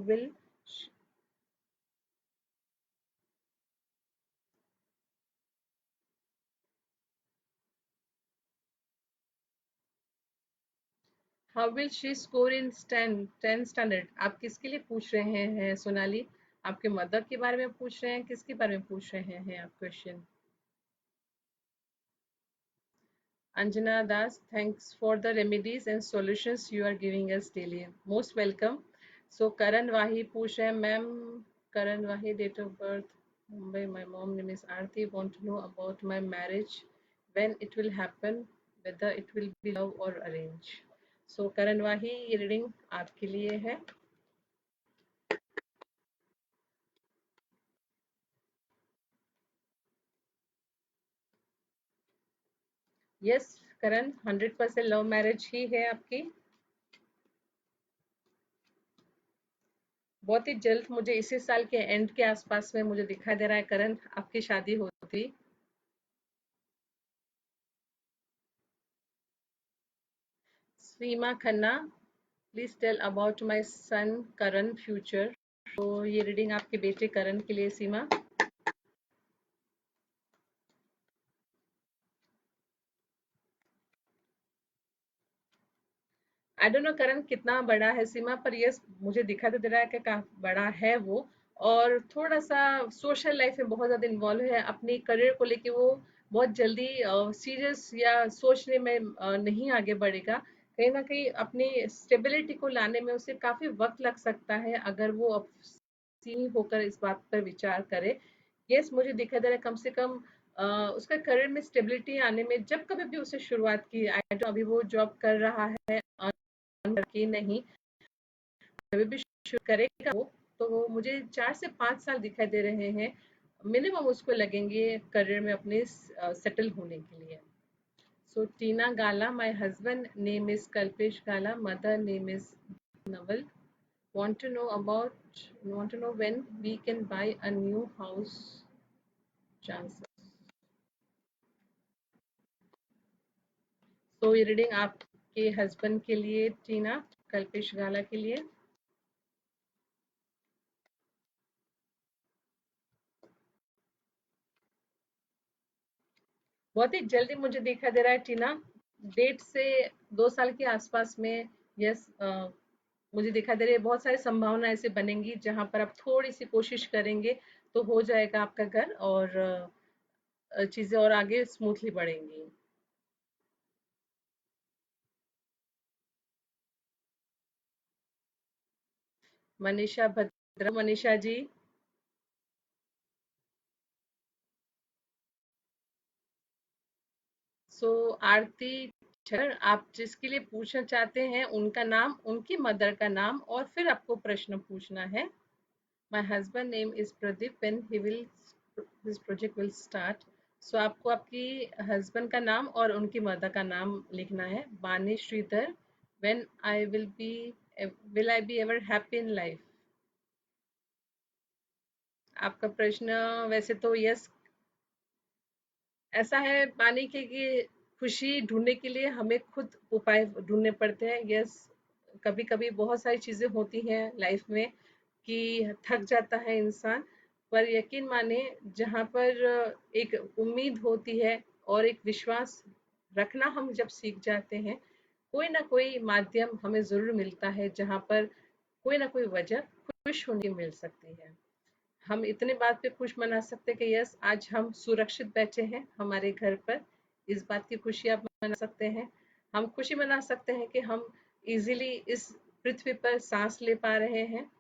will she score in 10 standard? आप किसके लिए पूछ रहे हैं सोनाली? आपके मदर के बारे में पूछ रहे हैं, किसके बारे में पूछ रहे हैं आप question? Anjana Das, thanks for the remedies and solutions you are giving us daily. Most welcome. So Karan Wahi पूछ रहे हैं, ma'am Karan Wahi, date of birth Mumbai, my mom name is Aarti, want to know about my marriage, when it will happen, whether it will be love or arrange. So Karan Wahi, ये reading आपके लिए है। Yes करण, 100% love marriage ही है आपकी। बहुत ही जल्द, मुझे इसी साल के एंड के आसपास में मुझे दिखाई दे रहा है करण, आपकी शादी होती। Seema Khanna, please tell about my son Karan future. तो ये रीडिंग आपके बेटे करण के लिए सीमा। आई डोंट नो करण कितना बड़ा है सीमा, पर यस मुझे दिखा तो दे रहा है कि काफी बड़ा है वो। और थोड़ा सा सोशल लाइफ में बहुत ज्यादा इन्वॉल्व है, अपनी करियर को लेके वो बहुत जल्दी सीरियस या सोचने में नहीं आगे बढ़ेगा। कहीं ना कहीं अपनी स्टेबिलिटी को लाने में उसे काफी वक्त लग सकता है अगर वो अब सीनी होकर इस बात पर विचार करे। यस मुझे दिखा दे रहा है कम से कम उसका करियर में स्टेबिलिटी आने में जब कभी भी उसे शुरुआत की, आई अभी वो जॉब कर रहा है कि नहीं, अभी भी शुरू करेगा वो, तो वो मुझे 4 से 5 साल दिखाई दे रहे हैं मिनिमम उसको लगेंगे करियर में अपने सेटल होने के लिए। So Tina Gala, my husband name is Kalpesh Gala, mother name is Naval, want to know about want to know when we can buy a new house chances। तो ये रीडिंग आपके हस्बैंड के लिए टीना, कल्पेश गाला के लिए। बहुत ही जल्दी मुझे दिखा दे रहा है टीना, 1.5 से 2 साल के आसपास में। यस मुझे दिखा दे रही है बहुत सारी संभावना ऐसे बनेंगी जहां पर आप थोड़ी सी कोशिश करेंगे तो हो जाएगा आपका घर, और चीजें और आगे स्मूथली बढ़ेंगी। मनीषा भद्र, मनीषा जी। सो आरती छर, आप जिसके लिए पूछना चाहते हैं उनका नाम, उनकी मदर का नाम, और फिर आपको प्रश्न पूछना है। My husband name is Pradeep, when he will his project will start। So आपको आपकी हस्बैंड का नाम और उनकी मदर का नाम लिखना है। बानी Shridhar, when I will I be ever happy in life। आपका प्रश्न वैसे तो यस ऐसा है पाने के कि खुशी ढूंढने के लिए हमें खुद उपाय ढूंढने पड़ते हैं। यस कभी कभी बहुत सारी चीजें होती हैं लाइफ में कि थक जाता है इंसान, पर यकीन माने जहाँ पर एक उम्मीद होती है और एक विश्वास रखना हम जब सीख जाते हैं, कोई ना कोई माध्यम हमें जरूर मिलता है जहाँ पर कोई ना कोई वजह खुश होने की मिल सकती है। हम इतने बात पे खुश मना सकते हैं कि यस आज हम सुरक्षित बैठे हैं हमारे घर पर, इस बात की खुशी आप मना सकते हैं। हम खुशी मना सकते हैं कि हम इजीली इस पृथ्वी पर सांस ले पा रहे हैं।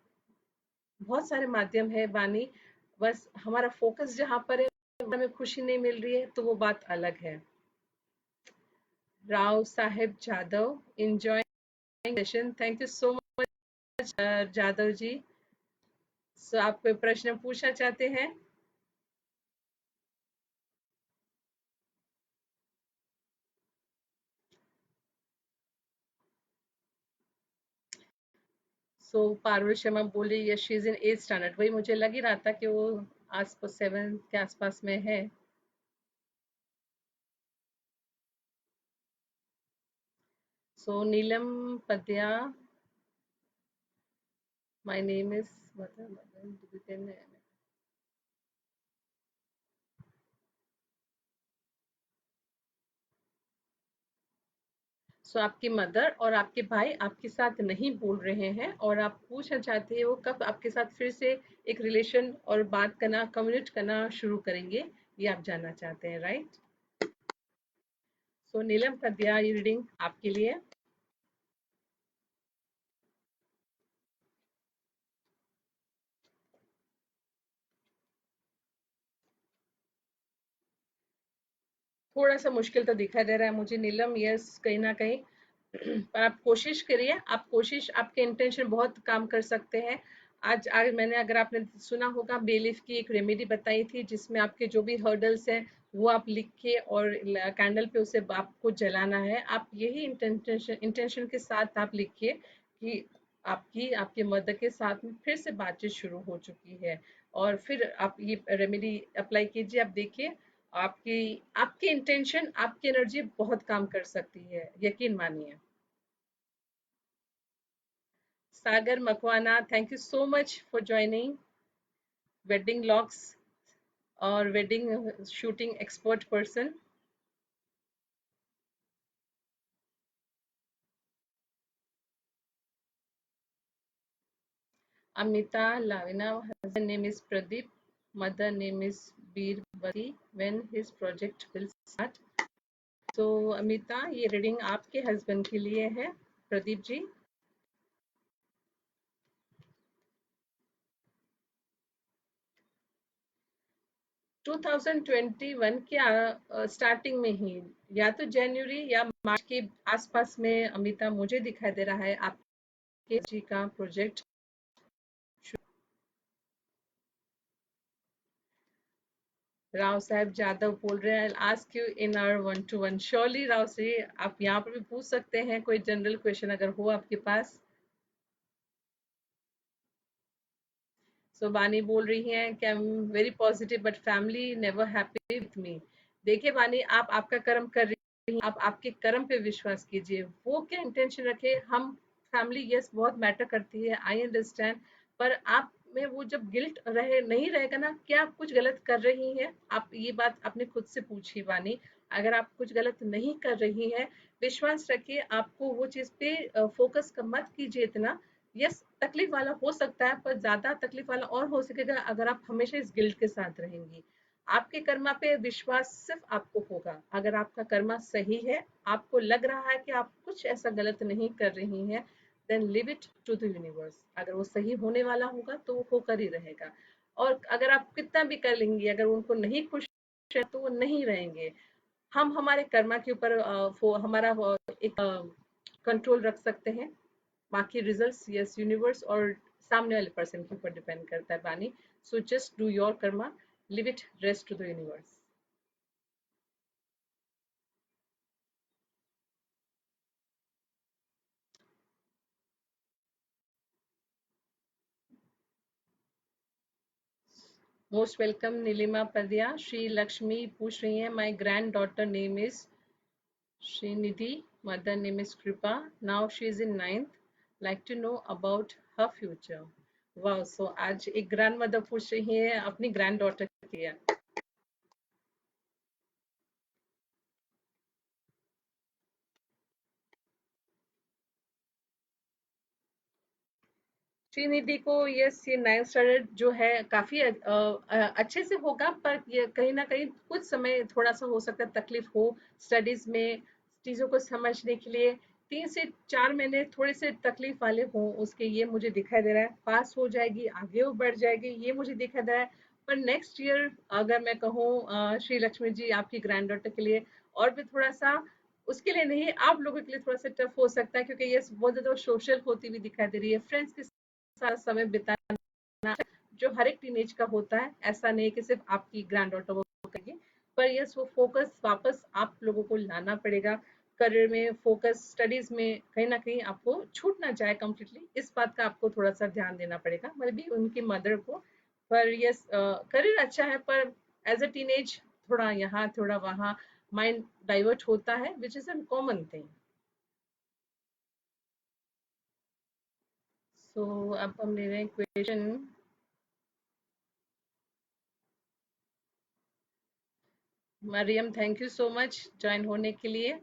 बहुत सारे माध्यम है बानी, बस हमारा फोकस जहाँ पर है, हमें खुशी नहीं मिल रही है तो वो बात अलग है। Rao Saheb Jadhav, enjoying session, thank you so much Jadhav ji. So आप कोई प्रश्न पूछना चाहते हैं? सो पारुल शर्मा बोली yes she is in 8th standard, वही मुझे लग ही रहा था कि वो आसपास 7 के आसपास में है। सो Neelam Padya, my name is so आपकी मदर और आपके भाई आपके साथ नहीं बोल रहे हैं और आप पूछना चाहते हैं वो कब आपके साथ फिर से एक रिलेशन और बात करना, कम्युनिकेट करना शुरू करेंगे, ये आप जानना चाहते हैं, राइट? सो नीलम पद्या, ये रीडिंग आपके लिए। थोड़ा सा मुश्किल तो दिखाई दे रहा है मुझे नीलम, यस कहीं ना कहीं पर आप कोशिश करिए, आप कोशिश, आपके इंटेंशन बहुत काम कर सकते हैं। आज आज मैंने, अगर आपने सुना होगा, बेलीफ की एक रेमेडी बताई थी जिसमें आपके जो भी हर्डल्स हैं वो आप लिख के और कैंडल पे उसे आपको जलाना है। आप यही इंटेंशन इंटेंशन के साथ आप लिखिए कि आपकी आपके मदर के साथ में फिर से बातचीत शुरू हो चुकी है, और फिर आप ये रेमेडी अप्लाई कीजिए। आप देखिए आपकी आपकी इंटेंशन, आपकी एनर्जी बहुत काम कर सकती है, यकीन मानिए। Sagar Makwana, thank you so much for joining Wedding Logs or Wedding Shooting Expert Person. Amita Lavina, husband name is Pradeep, mother name is Veervati. When his project will start? So Amita, ये reading आपके husband के लिए है, प्रदीप जी। 2021 के starting में ही, या तो जनवरी या मार्च के आसपास में अमिता मुझे दिखाई दे रहा है आपके जी का प्रोजेक्ट। राव साहब जादव बोल रहे हैं, ask you in hour one two one. Surely Rao से आप यहाँ पर भी पूछ सकते हैं कोई जनरल क्वेश्चन अगर हो आपके पास। सो बानी बोल रही हैं कि I am very positive but family never happy with me. देखिए बानी, आप आपका कर्म कर रही हैं, आप आपके कर्म पे विश्वास कीजिए। वो क्या इंटेंशन रखे, हम फैमिली यस बहुत मैटर करती है, आई अंडरस्टैंड, पर आप में वो जब गिल्ट रहे नहीं रहेगा ना, क्या आप कुछ गलत कर रही हैं, आप ये बात अपने खुद से पूछिए बानी। अगर आप कुछ गलत नहीं कर रही हैं, विश्वास रखिए, आपको वो चीज पे फोकस मत कीजिए इतना। यस तकलीफ वाला हो सकता है, पर ज्यादा तकलीफ वाला और हो सकेगा अगर आप हमेशा इस गिल्ट के साथ रहेंगी। आपके कर्मा पे विश्वास सिर्फ आपको होगा अगर आपका कर्मा सही है, आपको लग रहा है कि आप कुछ ऐसा गलत नहीं कर रही हैं, then leave it to the universe. अगर वो सही होने वाला होगा तो वो होकर ही रहेगा। और अगर आप कितना भी कर लेंगी, अगर उनको नहीं खुश है तो वो नहीं रहेंगे। हम हमारे कर्मा के ऊपर हमारा एक कंट्रोल रख सकते हैं। बाकी रिजल्ट्स यस यूनिवर्स और सामने वाले पर्सन के ऊपर डिपेंड करता है Bani. So just do your karma, leave it rest to the universe. Most welcome Neelima Padiya. Shri Lakshmi पूछ रही है, my granddaughter name is Shrinidhi, mother name is Kripa, now she is in ninth, like to know about her future. वाह, so आज एक grand mother पूछ रही है अपनी ग्रैंड डॉटर के लिए। श्रीनिधि को यस, ये नाइन्थ स्टैंडर्ड जो है काफी अच्छे से होगा, पर ये कहीं ना कहीं कुछ समय थोड़ा सा हो सकता है तकलीफ हो स्टडीज में, चीजों को समझने के लिए 3 से 4 महीने थोड़े से तकलीफ वाले हों उसके, ये मुझे दिखाई दे रहा है। पास हो जाएगी, आगे वो बढ़ जाएगी, ये मुझे दिखाई दे रहा है। पर नेक्स्ट ईयर अगर मैं कहूँ श्री लक्ष्मी जी आपकी ग्रैंड डॉटर के लिए और भी थोड़ा सा, उसके लिए नहीं आप लोगों के लिए थोड़ा सा टफ हो सकता है, क्योंकि ये बहुत ज्यादा सोशल होती हुई दिखाई दे रही है, फ्रेंड्स के सारा समय बिताना जो हर एक टीनेज का होता है। ऐसा नहीं कि सिर्फ आपकी ग्रैंड डॉटर वो करेगी, पर यस वो फोकस वापस आप लोगों को लाना पड़ेगा। करियर में फोकस, स्टडीज में कहीं ना कहीं आपको छूट ना जाए कम्प्लीटली, इस बात का आपको थोड़ा सा ध्यान देना पड़ेगा, मतलब भी उनकी मदर को। पर यस करियर अच्छा है, पर एज अ टीनेज थोड़ा यहाँ थोड़ा वहाँ माइंड डाइवर्ट होता है, which is a common thing. So अब हम ले रहे हैं question. Mariam, thank you so much join होने के लिए।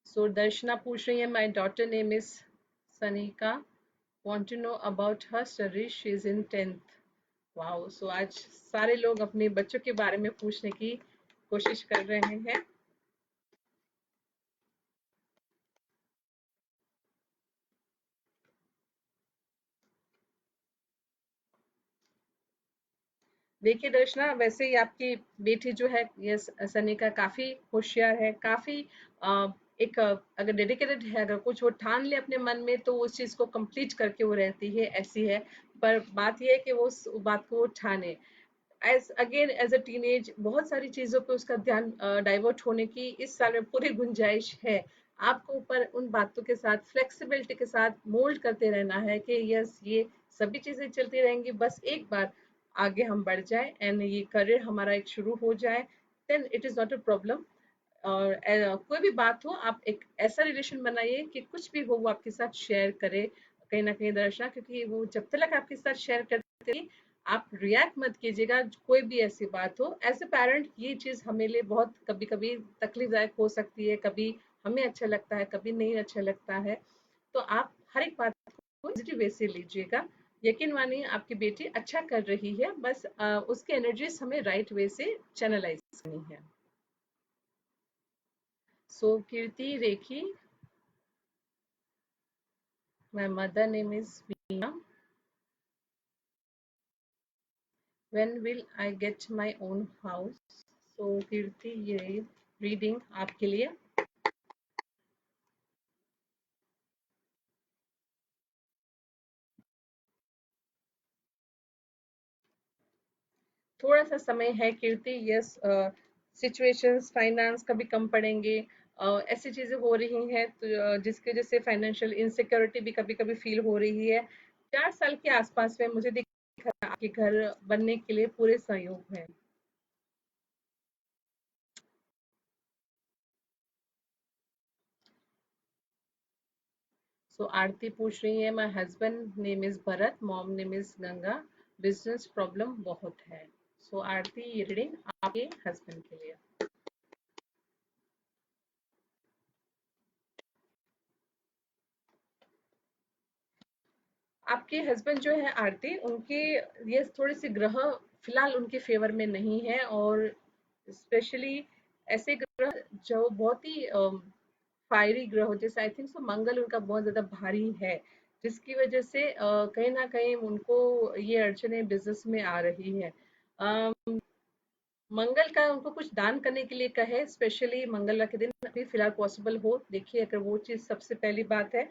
सो दर्शना पूछ रही है, my daughter name is Sanika, want to know about her study, she is in 10th। Wow, so आज सारे लोग अपने बच्चों के बारे में पूछने की कोशिश कर रहे हैं। देखिए दर्शना, वैसे ही आपकी बेटी जो है ये सनिका काफी होशियार है, काफी एक अगर डेडिकेटेड है, अगर कुछ वो ठान ले अपने मन में तो उस चीज को कंप्लीट करके वो रहती है, ऐसी है। पर बात यह है कि वो उस बात को वो ठाने। As again as a teenage बहुत सारी चीजों पे उसका ध्यान डाइवर्ट होने की इस साल में पूरी गुंजाइश है। आपको ऊपर उन बातों के साथ फ्लेक्सिबिलिटी के साथ मोल्ड करते रहना है कि यस ये सभी चीजें चलती रहेंगी, बस एक बार आगे हम बढ़ जाए एंड ये करियर हमारा एक शुरू हो जाए, then it is not a problem. और कोई भी बात हो, आप एक ऐसा रिलेशन बनाइए कि कुछ भी हो वो आपके साथ शेयर करे कहीं ना कहीं दर्शना, क्योंकि वो जब तक आपके साथ शेयर करते रहिए, आप रिएक्ट मत कीजिएगा कोई भी ऐसी बात हो। एज ए पेरेंट ये चीज हमें लिए बहुत कभी कभी तकलीफदायक हो सकती है, कभी हमें अच्छा लगता है, कभी नहीं अच्छा लगता है। तो आप हर एक बात को पॉजिटिव वे से लीजिएगा। यकीन मानिए आपकी बेटी अच्छा कर रही है, बस उसकी एनर्जीज हमें राइट वे से चैनलाइज करनी है। सो कीर्ति रेखी, my mother name is Veena. When will I get my own house? So कीर्ति ये रीडिंग आपके लिए। थोड़ा सा समय है कीर्ति, यस। सिचुएशंस फाइनेंस कभी कम पड़ेंगे, ऐसी चीजें हो रही हैं तो जिसकी वजह से फाइनेंशियल इनसिक्योरिटी भी कभी कभी फील हो रही है। 4 साल के आसपास में मुझे दिख रहा है आपके घर बनने के लिए पूरे सहयोग है। सो आरती पूछ रही है, my husband name is Bharat, mom name is Ganga, business problem बहुत है। सो आरती ये रीडिंग आपके हस्बैंड के लिए। आपके हस्बैंड जो है आरती, उनके ये थोड़ी सी ग्रह फिलहाल उनके फेवर में नहीं है, और स्पेशली ऐसे ग्रह जो बहुत ही फायरी ग्रह हो, जैसे आई थिंक सो मंगल उनका बहुत ज्यादा भारी है, जिसकी वजह से कहीं ना कहीं उनको ये अड़चने बिजनेस में आ रही है। मंगल का उनको कुछ दान करने के लिए कहे, स्पेशली मंगलवार के दिन अभी फिलहाल पॉसिबल हो, देखिए अगर वो चीज सबसे पहली बात है।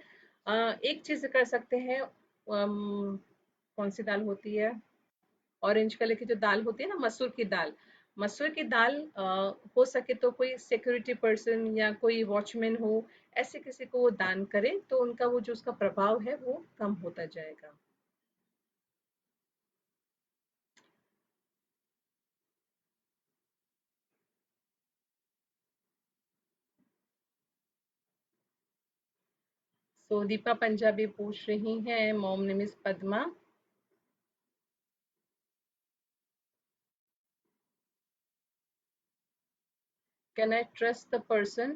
एक चीज कर सकते हैं, कौन सी दाल होती है, ऑरेंज कलर की जो दाल होती है ना, मसूर की दाल। मसूर की दाल हो सके तो कोई सिक्योरिटी पर्सन या कोई वॉचमैन हो, ऐसे किसी को वो दान करे तो उनका वो जो उसका प्रभाव है वो कम होता जाएगा। सो दीपा पंजाबी पूछ रही हैं, mom name is Padma, can I trust the person,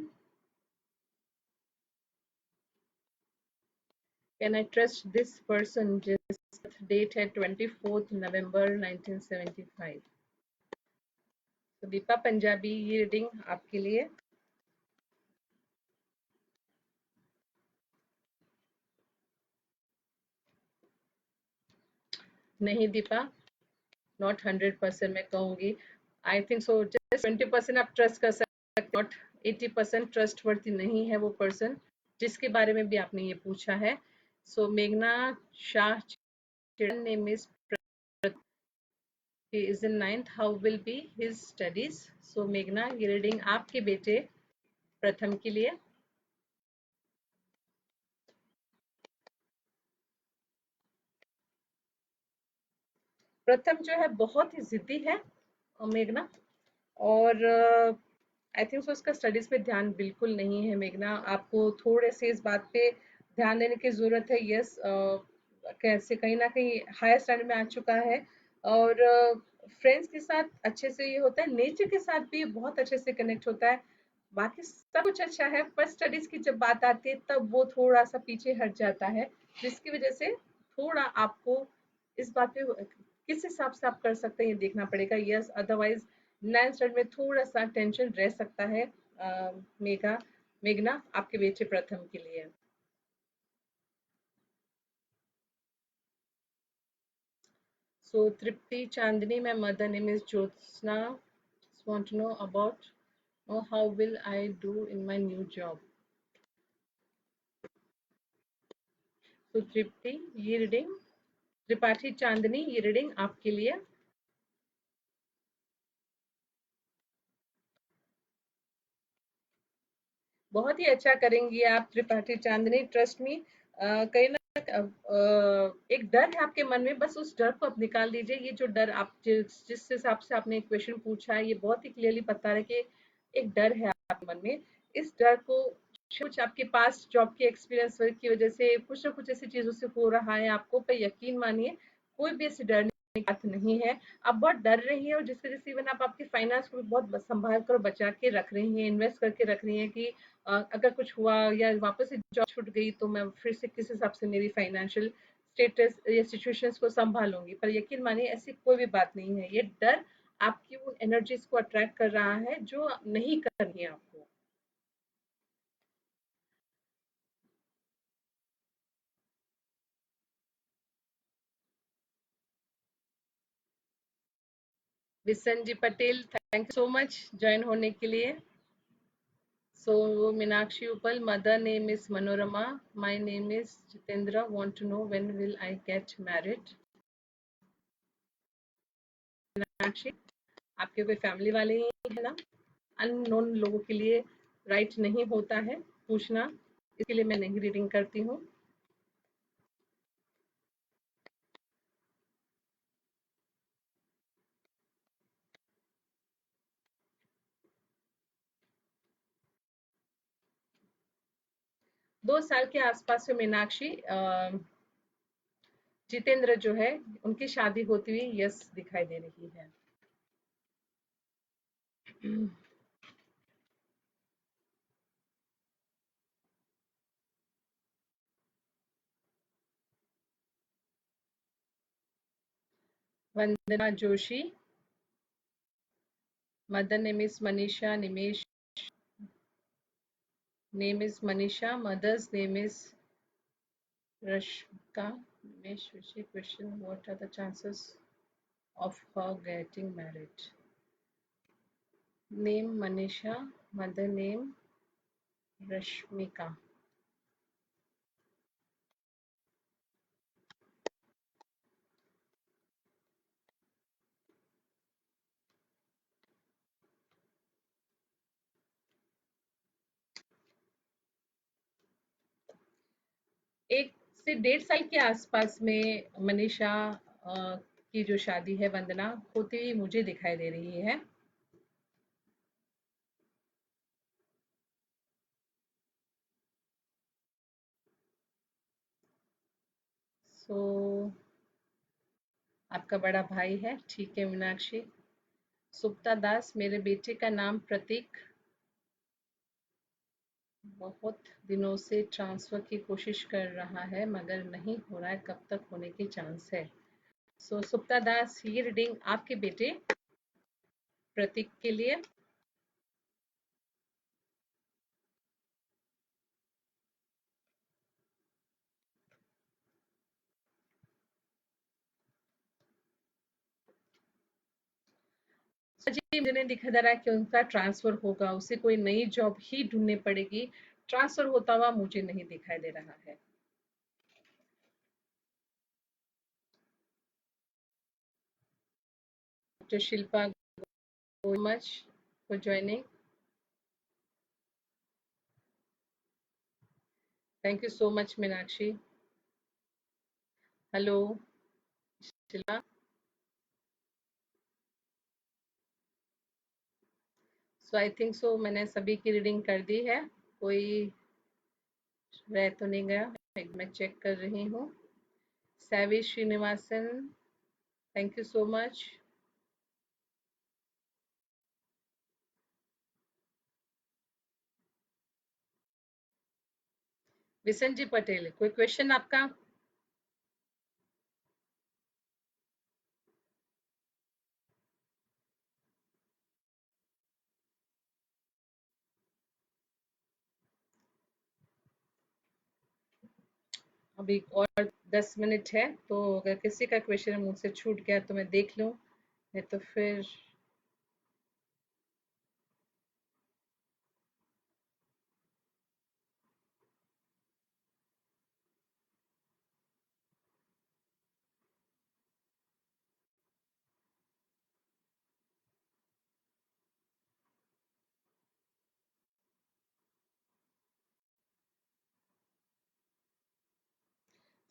can I trust this person, जिस डेट है 24 नवंबर 1975। तो दीपा पंजाबी ये रीडिंग आपके लिए। नहीं दीपा, नॉट 100% मैं कहूंगी। आई थिंक सो जस्ट 20% आप ट्रस्ट कर सकते, नॉट 80% ट्रस्ट वर्दी नहीं है वो पर्सन जिसके बारे में भी आपने ये पूछा है। सो मेघना Shah name is, he is in ninth, how will be his studies? So मेघना ये रीडिंग आपके बेटे प्रथम के लिए। प्रथम जो है बहुत ही जिद्दी है मेघना, और आई थिंक सो उसका स्टडीज पे ध्यान बिल्कुल नहीं है। मेघना आपको थोड़े से इस बात पे ध्यान देने की जरूरत है। यस, कैसे कहीं ना कहीं हायर स्टैंडर्ड में आ चुका है, और फ्रेंड्स के साथ अच्छे से ये होता है, नेचर के साथ भी बहुत अच्छे से कनेक्ट होता है, बाकी सब कुछ अच्छा है, पर स्टडीज की जब बात आती है तब वो थोड़ा सा पीछे हट जाता है, जिसकी वजह से थोड़ा आपको इस बात पे किस हिसाब से आप कर सकते हैं ये देखना पड़ेगा। यस, अदरवाइज 9th स्टैंडर्ड में थोड़ा सा टेंशन रह सकता है। मेघा मेघना आपके बेटे प्रथम के लिए। सो तृप्ति चांदनी, my mother name is Jyotsna, just want to know about, know how will I do in my new job? तो तृप्ति ये रीडिंग, त्रिपाठी चांदनी ये रीडिंग आपके लिए। बहुत ही अच्छा करेंगी आप त्रिपाठी चांदनी, ट्रस्ट मी। कहीं ना एक डर है आपके मन में, बस उस डर को आप निकाल दीजिए। ये जो डर आप जिस जिस हिसाब से आपने क्वेश्चन पूछा है, ये बहुत ही क्लियरली बता रहे कि एक डर है आपके मन में, इस डर को, कुछ आपके पास जॉब के एक्सपीरियंस की वजह से कुछ ना कुछ ऐसी चीजों से हो रहा है आपको, पे यकीन मानिए कोई भी ऐसी डरने की बात नहीं है। आप बहुत डर रही हैं और जिसकी वजह से इवन आप आपके फाइनेंस को भी बहुत संभाल कर बचा के रख रही हैं, इन्वेस्ट करके रख रही हैं कि अगर कुछ हुआ या वापस से जॉब छूट गई तो मैं फिर से किस हिसाब से मेरी फाइनेंशियल स्टेटस या सिचुएशंस को संभालूंगी। पर यकीन मानिए ऐसी कोई भी बात नहीं है, ये डर आपकी उन एनर्जीज को अट्रैक्ट कर रहा है जो नहीं करनी है आपको। Vishan ji Patel, thank you so much join होने के लिए। So Meenakshi Upal, mother name is Manorama. My name is Jitendra. Want to know when will I get married? Meenakshi, आपके कोई फैमिली वाले ही है ना? अननोन लोगों के लिए राइट नहीं होता है पूछना, इसके लिए मैं नहीं रीडिंग करती हूँ। 2 साल के आसपास में मीनाक्षी, जितेंद्र जो है उनकी शादी होती हुई यस दिखाई दे रही है। Vandana Joshi, mother name is Manisha Nimesh, name is Manisha, mother's name is Rashmika Nimesh Rishi. Question: what are the chances of her getting married? Name Manisha, mother name Rashmika. एक से 1.5 साल के आसपास में मनीषा की जो शादी है वंदना होती हुई मुझे दिखाई दे रही है। सो आपका बड़ा भाई है, ठीक है मीनाक्षी। सुप्ता दास, मेरे बेटे का नाम प्रतीक, बहुत दिनों से ट्रांसफर की कोशिश कर रहा है मगर नहीं हो रहा है, कब तक होने की चांस है? सो सुप्ता दास, ये रीडिंग आपके बेटे प्रतीक के लिए। जी मुझे नहीं दिखा दे रहा है कि उनका ट्रांसफर होगा, उसे कोई नई जॉब ही ढूंढनी पड़ेगी, ट्रांसफर होता हुआ मुझे नहीं दिखाई दे रहा है। Doctor Shilpa, much for joining, thank you so much Meenakshi. Hello Shilpa. So I think so मैंने सभी की रीडिंग कर दी है, कोई रह तो नहीं गया, एक मैं चेक कर रही हूँ। Savi Srinivasan, thank you so much. Vishan ji Patel, कोई क्वेश्चन आपका? अभी और 10 मिनट है, तो अगर किसी का क्वेश्चन मुझसे छूट गया तो मैं देख लूं, नहीं तो फिर।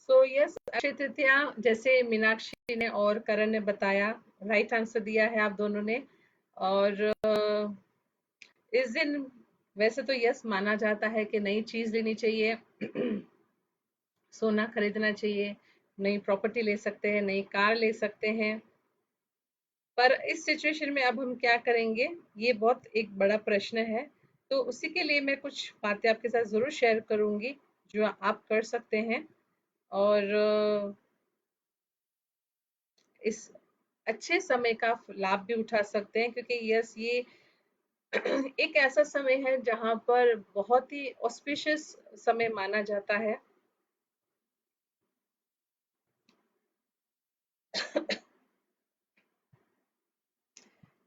सो यस, अक्षय तृतीया, जैसे मीनाक्षी ने और करण ने बताया, राइट आंसर दिया है आप दोनों ने। और इस दिन वैसे तो यस माना जाता है कि नई चीज लेनी चाहिए, सोना खरीदना चाहिए, नई प्रॉपर्टी ले सकते हैं, नई कार ले सकते हैं। पर इस सिचुएशन में अब हम क्या करेंगे, ये बहुत एक बड़ा प्रश्न है। तो उसी के लिए मैं कुछ बातें आपके साथ जरूर शेयर करूंगी जो आप कर सकते हैं, और इस अच्छे समय का लाभ भी उठा सकते हैं, क्योंकि यस ये एक ऐसा समय है जहां पर बहुत ही ऑस्पिशियस समय माना जाता है।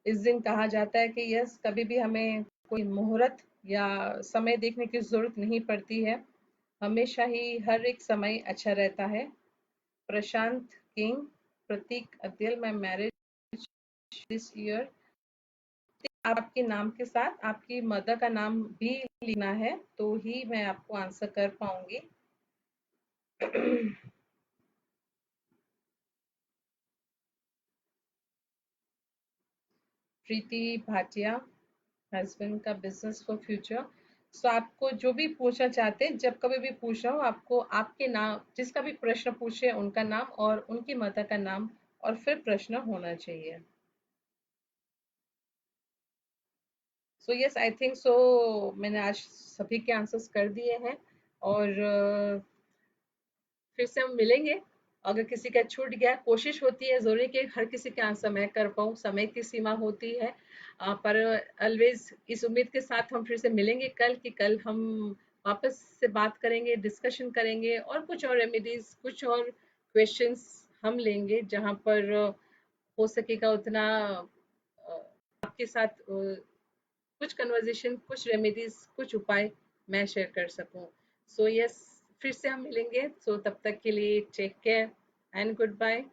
इस दिन कहा जाता है कि यस कभी भी हमें कोई मुहूर्त या समय देखने की जरूरत नहीं पड़ती है, हमेशा ही हर एक समय अच्छा रहता है। प्रशांत किंग, प्रतीक अदिल, मैं मैरिज दिस ईयर। आपके नाम के साथ आपकी मदर का नाम भी लिखना है, तो ही मैं आपको आंसर कर पाऊंगी। प्रीति भाटिया, हस्बैंड का बिजनेस फॉर फ्यूचर। सो आपको जो भी पूछना चाहते हैं, जब कभी भी पूछ रहा हूँ आपको, आपके नाम, जिसका भी प्रश्न पूछे उनका नाम और उनकी माता का नाम, और फिर प्रश्न होना चाहिए। So yes I think so, मैंने आज सभी के आंसर्स कर दिए हैं। और फिर से हम मिलेंगे। अगर किसी का छूट गया, कोशिश होती है जरूरी कि हर किसी के आंसर मैं कर पाऊँ, समय की सीमा होती है। पर ऑलवेज इस उम्मीद के साथ हम फिर से मिलेंगे कल, कि कल हम वापस से बात करेंगे, डिस्कशन करेंगे, और कुछ और रेमेडीज, कुछ और क्वेश्चंस हम लेंगे, जहाँ पर हो सकेगा उतना आपके साथ कुछ कन्वर्जेशन, कुछ रेमेडीज, कुछ उपाय मैं शेयर कर सकूं। सो यस, फिर से हम मिलेंगे। सो तब तक के लिए take care and good bye.